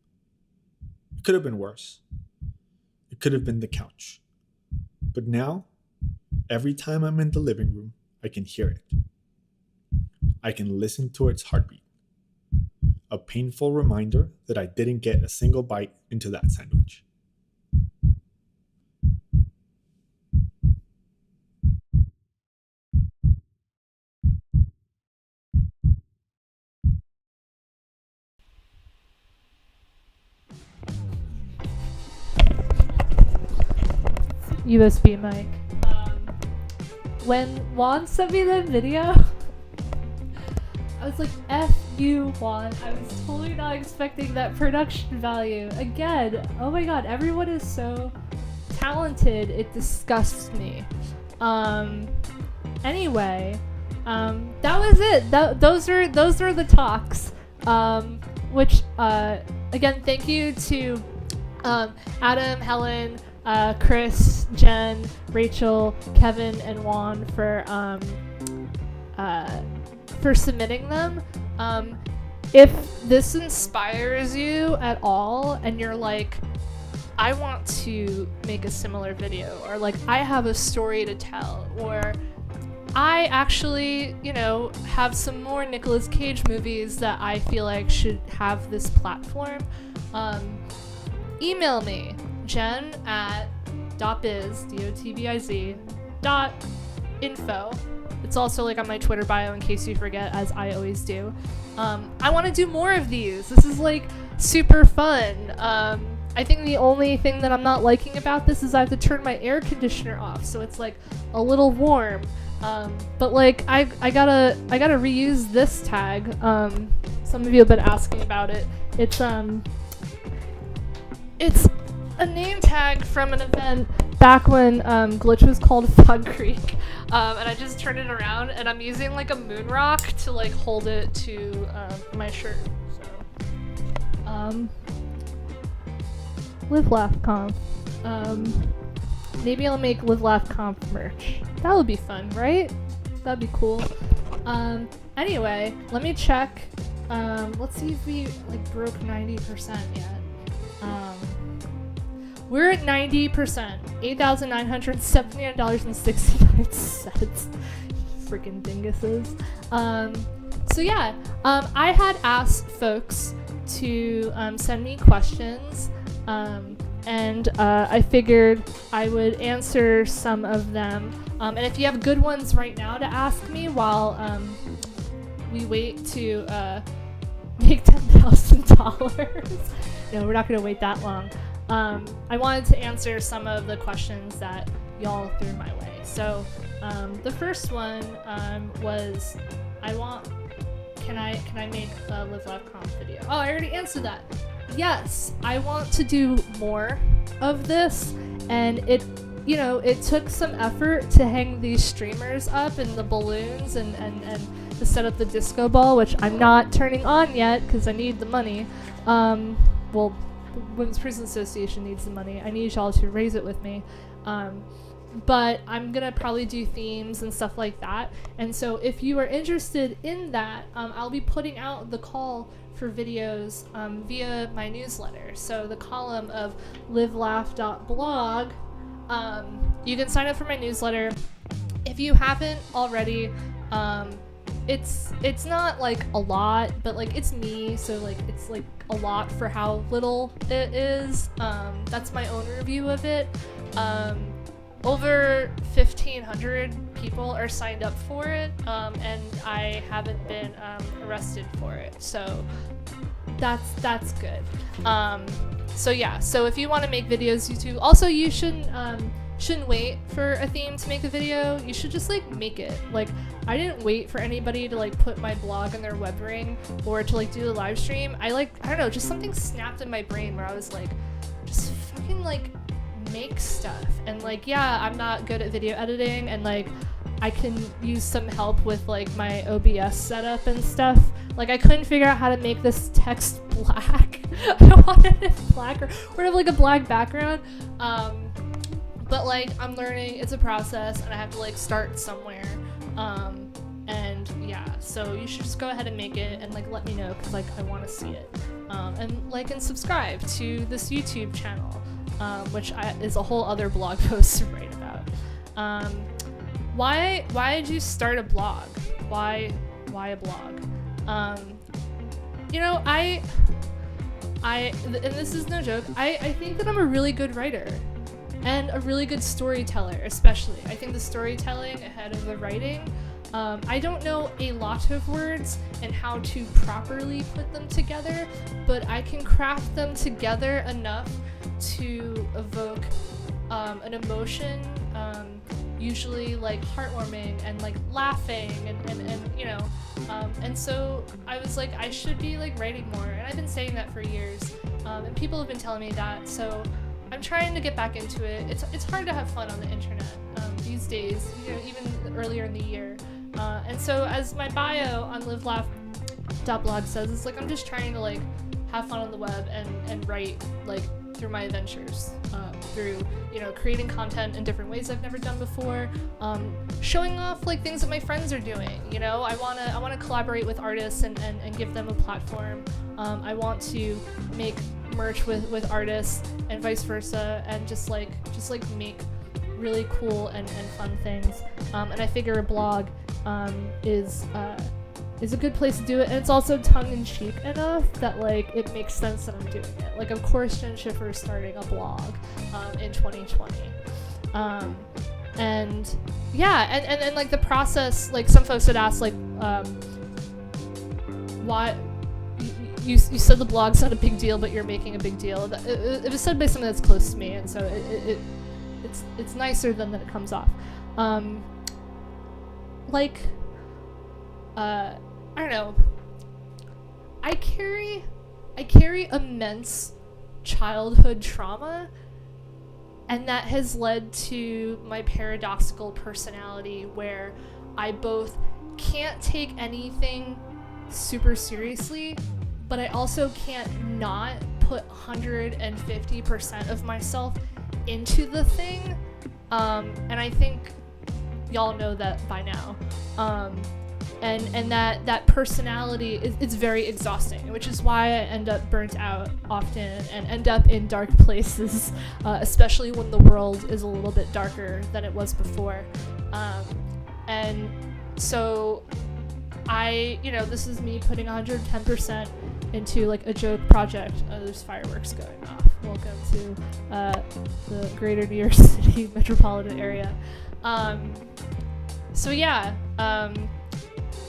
It could have been worse. It could have been the couch. But now, every time I'm in the living room, I can hear it. I can listen to its heartbeat. A painful reminder that I didn't get a single bite into that sandwich. USB mic. when Juan sent me that video, I was like, F you, Juan. I was totally not expecting that production value. Again, oh my god, everyone is so talented, it disgusts me. Anyway, that was it. Those are the talks. Which, again, thank you to Adam, Helen, Chris, Jen, Rachel, Kevin, and Juan for submitting them. If this inspires you at all and you're like, I want to make a similar video, or like I have a story to tell, or I actually, have some more Nicolas Cage movies that I feel like should have this platform, email me, jen@dotbiz, .info. It's also like on my Twitter bio in case you forget, as I always do. I want to do more of these. This is like super fun. I think the only thing that I'm not liking about this is I have to turn my air conditioner off, so it's like a little warm. But like I gotta reuse this tag. Some of you have been asking about it. It's a name tag from an event back when Glitch was called Fun Creek, and I just turned it around and I'm using like a moon rock to like hold it to my shirt. So Live Laugh Conf. Maybe I'll make Live Laugh Conf merch. That would be fun, right? That'd be cool. Anyway, let me check. Let's see if we like broke 90% yet. We're at 90%. $8,979.69. Freaking dinguses. So yeah, I had asked folks to send me questions. And I figured I would answer some of them. And if you have good ones right now to ask me while we wait to make $10,000. No, we're not going to wait that long. I wanted to answer some of the questions that y'all threw my way. So the first one was, can I make a Live Laugh Conf video? Oh, I already answered that. Yes, I want to do more of this, and it took some effort to hang these streamers up and the balloons and to set up the disco ball, which I'm not turning on yet because I need the money. Well, Women's Prison Association needs the money. I need y'all to raise it with me. But I'm gonna probably do themes and stuff like that. And so if you are interested in that, I'll be putting out the call for videos via my newsletter. So the column of livelaugh.blog, you can sign up for my newsletter. If you haven't already, it's not like a lot, but like it's me, so like it's like a lot for how little it is. That's my own review of it. Over 1,500 people are signed up for it, and I haven't been arrested for it, so that's good. So yeah, so if you want to make videos, YouTube. Also, you shouldn't wait for a theme to make a video. You should just like make it. Like, I didn't wait for anybody to like put my blog in their web ring or to like do the live stream. I don't know, just something snapped in my brain where I was like, just fucking like make stuff. And like, yeah, I'm not good at video editing, and like I can use some help with like my OBS setup and stuff. Like, I couldn't figure out how to make this text black. I wanted it black or have like a black background. But like, I'm learning, it's a process, and I have to like start somewhere. And yeah, so you should just go ahead and make it and like let me know, because like I want to see it. And like and subscribe to this YouTube channel, which is a whole other blog post to write about. Why did you start a blog? Why a blog? And this is no joke, I think that I'm a really good writer and a really good storyteller, especially. I think the storytelling ahead of the writing. I don't know a lot of words and how to properly put them together, but I can craft them together enough to evoke an emotion usually like heartwarming and like laughing and you know, and so I was like, I should be like writing more, and I've been saying that for years, and people have been telling me that, so I'm trying to get back into it. It's hard to have fun on the internet these days, you know, even earlier in the year, and so as my bio on livelaugh.blog says, it's like I'm just trying to like have fun on the web and write like through my adventures, through, you know, creating content in different ways I've never done before, showing off like things that my friends are doing. You know, I wanna collaborate with artists and give them a platform. I want to make merch with artists and vice versa, and just like make really cool and fun things. And I figure a blog is a good place to do it, and it's also tongue-in-cheek enough that like it makes sense that I'm doing it. Like, of course Jen Schiffer is starting a blog in 2020, and yeah, and like the process, like some folks had asked like why you said the blog's not a big deal but you're making a big deal. It was said by someone that's close to me, and so it's nicer than that it comes off. I don't know. I carry immense childhood trauma, and that has led to my paradoxical personality where I both can't take anything super seriously, but I also can't not put 150% of myself into the thing. And I think y'all know that by now. And that personality is very exhausting, which is why I end up burnt out often and end up in dark places, especially when the world is a little bit darker than it was before. And so this is me putting 110% into like a joke project. There's fireworks going off. Welcome to the greater New York City metropolitan area. So yeah,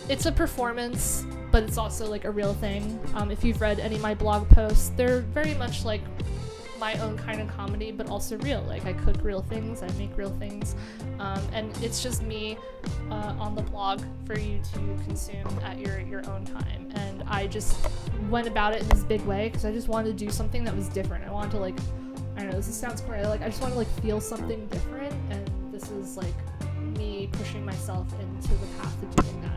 it's a performance, but it's also like a real thing. If you've read any of my blog posts, they're very much like my own kind of comedy, but also real. Like, I cook real things, I make real things, and it's just me on the blog for you to consume at your own time. And I just went about it in this big way because I just wanted to do something that was different. I wanted to, like, I don't know, this sounds corny, like I just want to like feel something different, and this is like me pushing myself into the path of doing that.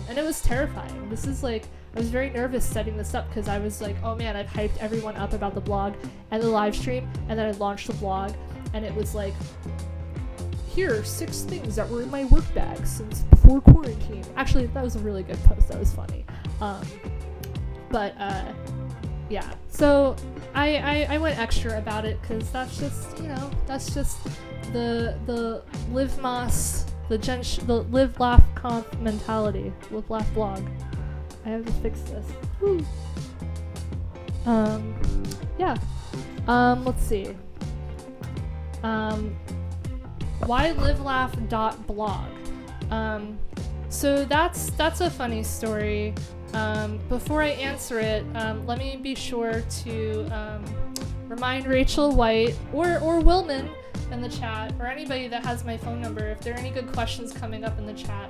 And it was terrifying. This is like, I was very nervous setting this up because I was like, oh man, I've hyped everyone up about the blog and the live stream, and then I launched the blog, and it was like, here are 6 things that were in my work bag since before quarantine. Actually, that was a really good post. That was funny. Yeah. So I went extra about it because that's just, you know, that's just the Live Moss, the Live Laugh Conf mentality. Live Laugh blog. I have to fix this. Woo. Yeah. Let's see. Why livelaugh.blog? So that's a funny story. Before I answer it, let me be sure to remind Rachel White or Wilman in the chat, or anybody that has my phone number, if there are any good questions coming up in the chat,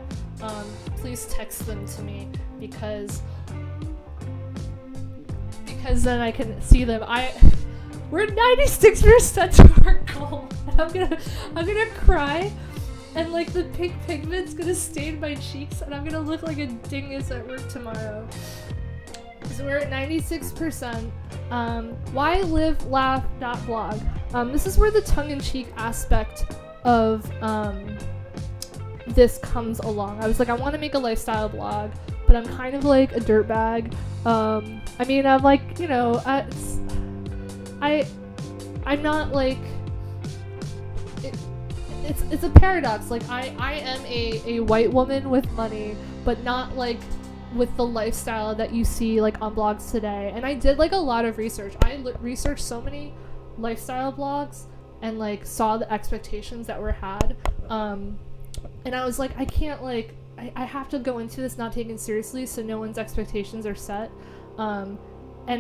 please text them to me, because then I can see them. We're 96% to our goal. I'm gonna cry, and like the pink pigment's gonna stain my cheeks, and I'm gonna look like a dingus at work tomorrow. So we're at 96%. Why livelaugh.blog? This is where the tongue-in-cheek aspect of this comes along. I was like, I want to make a lifestyle blog, but I'm kind of like a dirtbag. I mean, I'm like, you know, I'm not like, it's a paradox. Like, I am a white woman with money, but not like with the lifestyle that you see like on blogs today. And I did like a lot of research. I researched so many lifestyle blogs and like saw the expectations that were had. And I was like, I can't, like, I have to go into this not taken seriously so no one's expectations are set. And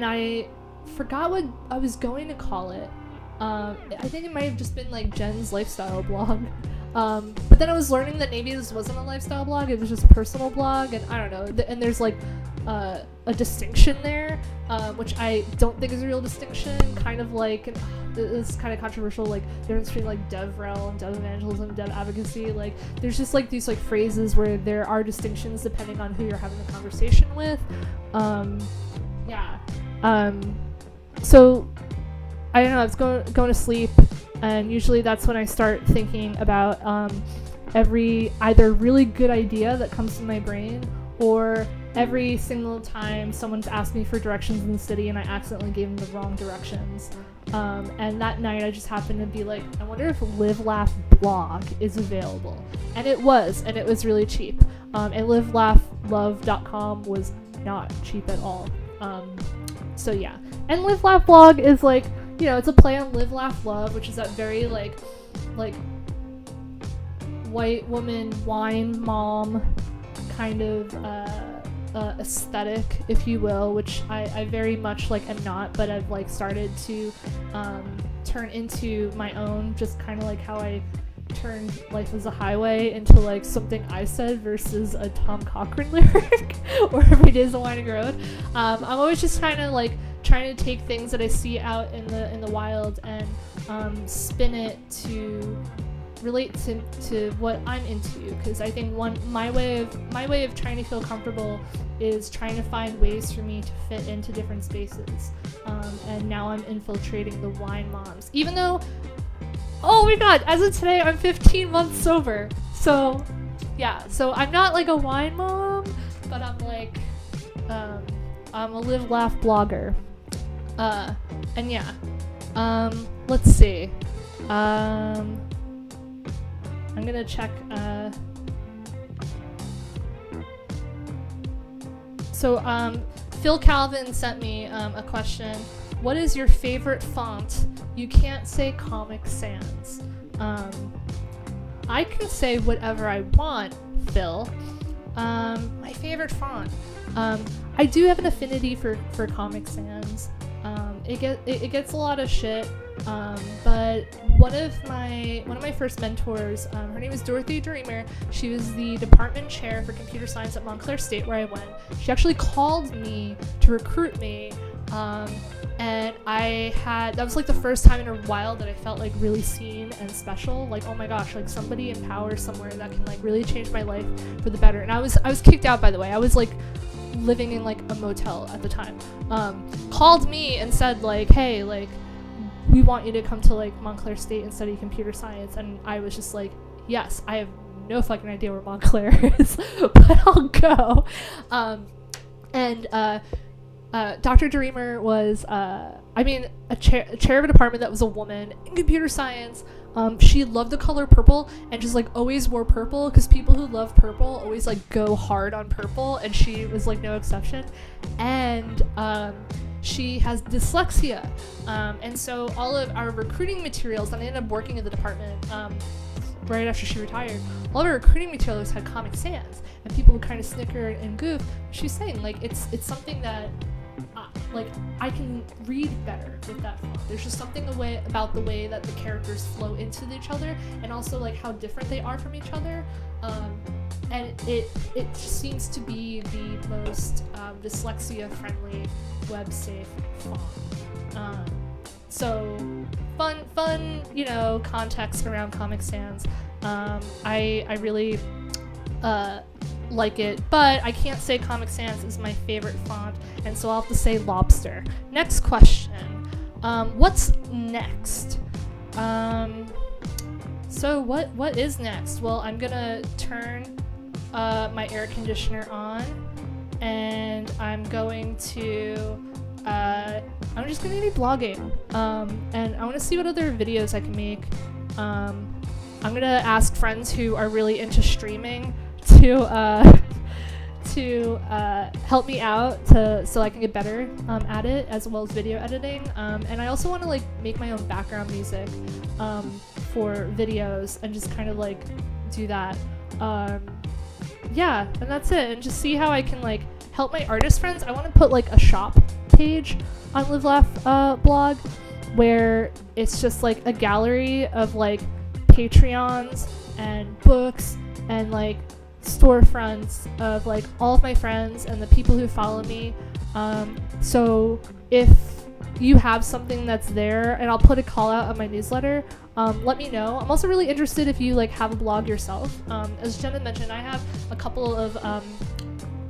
I forgot what I was going to call it. I think it might have just been like Jen's lifestyle blog. But then I was learning that maybe this wasn't a lifestyle blog, it was just a personal blog, and I don't know, and there's like a distinction there, which I don't think is a real distinction, kind of like, it's kind of controversial, like difference between like DevRel and Dev Evangelism and Dev Advocacy. Like there's just like these like phrases where there are distinctions depending on who you're having the conversation with. So I don't know, I was going to sleep, and usually that's when I start thinking about every either really good idea that comes to my brain, or every single time someone's asked me for directions in the city and I accidentally gave them the wrong directions. And that night I just happened to be like, I wonder if Live Laugh Blog is available. And it was really cheap. And livelaughLove.com was not cheap at all. So yeah. And Live Laugh Blog is like, you know, it's a play on Live Laugh Love, which is that very like white woman wine mom kind of aesthetic, if you will, which I very much like am not, but I've like started to turn into my own, just kind of like how I turned Life is a Highway into like something I said versus a Tom Cochrane lyric or Every Day's a Winding Road. I'm always just kind of like trying to take things that I see out in the wild and spin it to relate to what I'm into, because I think my way of trying to feel comfortable is trying to find ways for me to fit into different spaces, and now I'm infiltrating the wine moms, even though, oh my god, as of today I'm 15 months sober, so yeah, so I'm not like a wine mom, but I'm like I'm a Live Laugh blogger, and yeah, let's see, I'm gonna check, so Phil Calvin sent me a question. What is your favorite font? You can't say Comic Sans. I can say whatever I want, Phil. My favorite font. I do have an affinity for Comic Sans. It gets a lot of shit, but one of my first mentors, her name is Dorothy Dreamer. She was the department chair for computer science at Montclair State, where I went. She actually called me to recruit me, and that was like the first time in a while that I felt like really seen and special. Like, oh my gosh, like somebody in power somewhere that can like really change my life for the better. And I was kicked out, by the way. I was like living in like a motel at the time. Called me and said like, hey, like, we want you to come to like Montclair State and study computer science. And I was just like, yes, I have no fucking idea where Montclair is, but I'll go. Dr. Dreamer was, a chair of a department that was a woman in computer science. She loved the color purple and just like always wore purple, because people who love purple always like go hard on purple, and she was like no exception. And she has dyslexia, and so all of our recruiting materials, and I ended up working in the department right after she retired, all of our recruiting materials had Comic Sans, and people would kind of snicker and goof. She's saying like it's something that like I can read better with that font. There's just something about the way that the characters flow into each other, and also like how different they are from each other, and it just seems to be the most dyslexia friendly, web safe font. So fun, you know, context around Comic Sans. I really like it, but I can't say Comic Sans is my favorite font, and so I'll have to say Lobster. Next question. What's next? So what is next? Well, I'm gonna turn my air conditioner on, and I'm just gonna be blogging, and I want to see what other videos I can make. I'm gonna ask friends who are really into streaming to help me out so I can get better at it, as well as video editing, and I also want to like make my own background music for videos and just kind of like do that, yeah, and that's it, and just see how I can like help my artist friends. I want to put like a shop page on Live Laugh blog, where it's just like a gallery of like Patreons and books and like storefronts of like all of my friends and the people who follow me. So if you have something that's there, and I'll put a call out on my newsletter, let me know. I'm also really interested if you like have a blog yourself. As Jenna mentioned, I have a couple of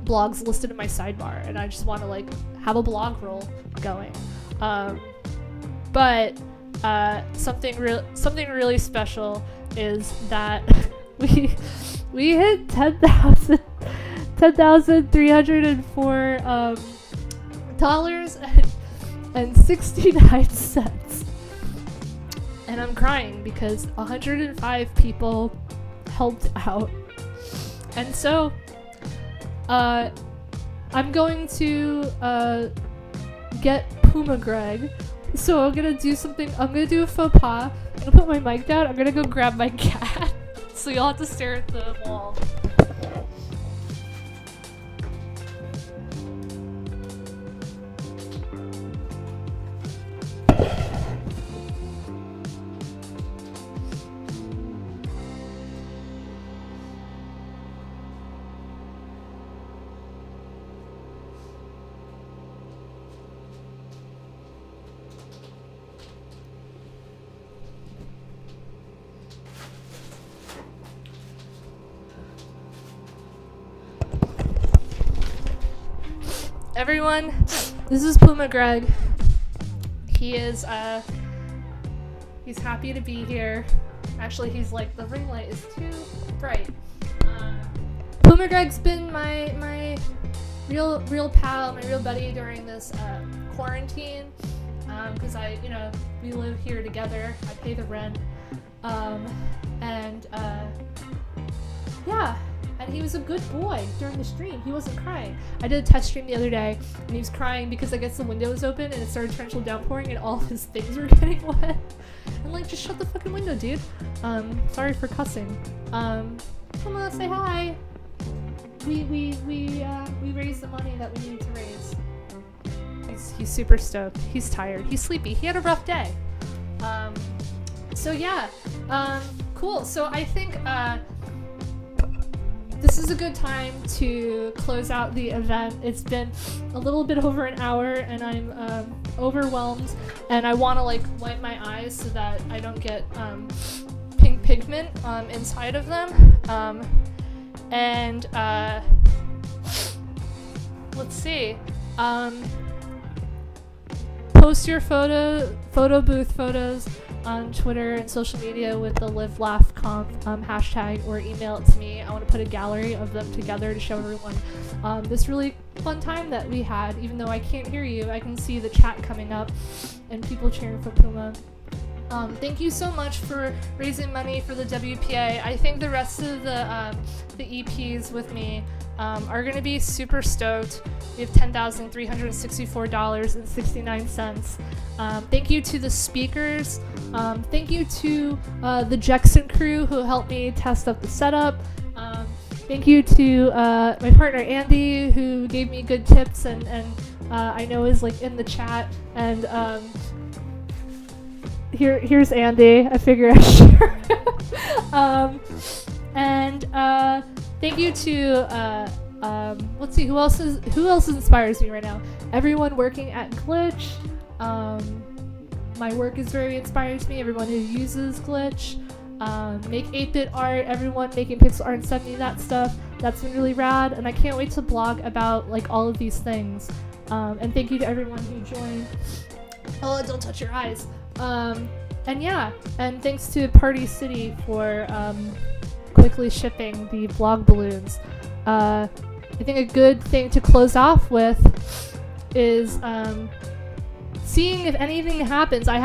blogs listed in my sidebar, and I just want to like have a blog roll going. But something really special is that we hit 10,304 dollars and 69 cents, and I'm crying because 105 people helped out, and so I'm going to get Puma Greg. So I'm gonna do something. I'm gonna do a faux pas. I'm gonna put my mic down. I'm gonna go grab my cat. So you'll have to stare at the wall. Everyone, this is Puma Greg. He is, he's happy to be here. Actually, he's like, the ring light is too bright. Puma Greg's been my real pal, my real buddy during this quarantine. Because we live here together. I pay the rent. Yeah. And he was a good boy during the stream. He wasn't crying. I did a test stream the other day, and he was crying because I guess the window was open and it started torrential downpouring and all of his things were getting wet. And like, just shut the fucking window, dude. Sorry for cussing. Come on, say hi. We raised the money that we needed to raise. He's super stoked. He's tired. He's sleepy. He had a rough day. So yeah. Cool. So I think this is a good time to close out the event. It's been a little bit over an hour, and I'm overwhelmed, and I want to like wipe my eyes so that I don't get pink pigment inside of them. Let's see. Post your photo booth photos on Twitter and social media with the Live Laugh Conf hashtag, or email it to me. I want to put a gallery of them together to show everyone this really fun time that we had. Even though I can't hear you, I can see the chat coming up and people cheering for Puma. Thank you so much for raising money for the WPA. I think the rest of the EPs with me are going to be super stoked. We have $10,364.69. Thank you to the speakers. Thank you to the Jackson crew who helped me test up the setup. Thank you to my partner Andy, who gave me good tips and I know is like in the chat. And here's Andy. I figure I share. Thank you to let's see who else inspires me right now. Everyone working at Glitch. My work is very inspiring to me. Everyone who uses Glitch. Make 8-bit art. Everyone making pixel art and send me that stuff. That's been really rad, and I can't wait to blog about like all of these things. And thank you to everyone who joined. Oh, don't touch your eyes. And thanks to Party City for quickly shipping the blog balloons. I think a good thing to close off with is seeing if anything happens. I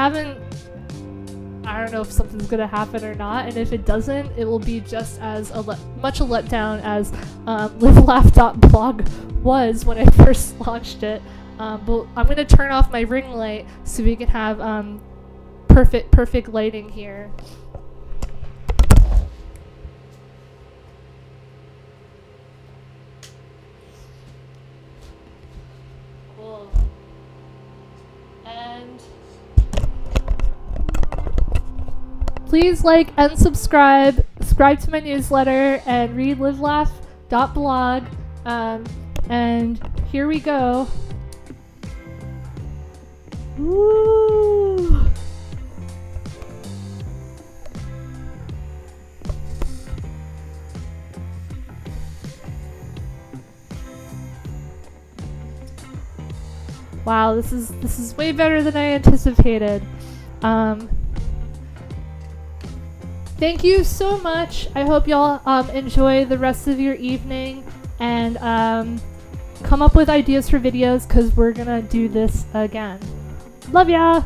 don't know if something's gonna happen or not, and if it doesn't, it will be just as much a letdown as livelaugh.blog was when I first launched it. But I'm gonna turn off my ring light so we can have perfect lighting here. Cool. And please like and subscribe subscribe to my newsletter and read livelaugh.blog. And here we go. Woo! Wow, this is way better than I anticipated. Thank you so much. I hope y'all enjoy the rest of your evening and come up with ideas for videos because we're gonna do this again. Love ya!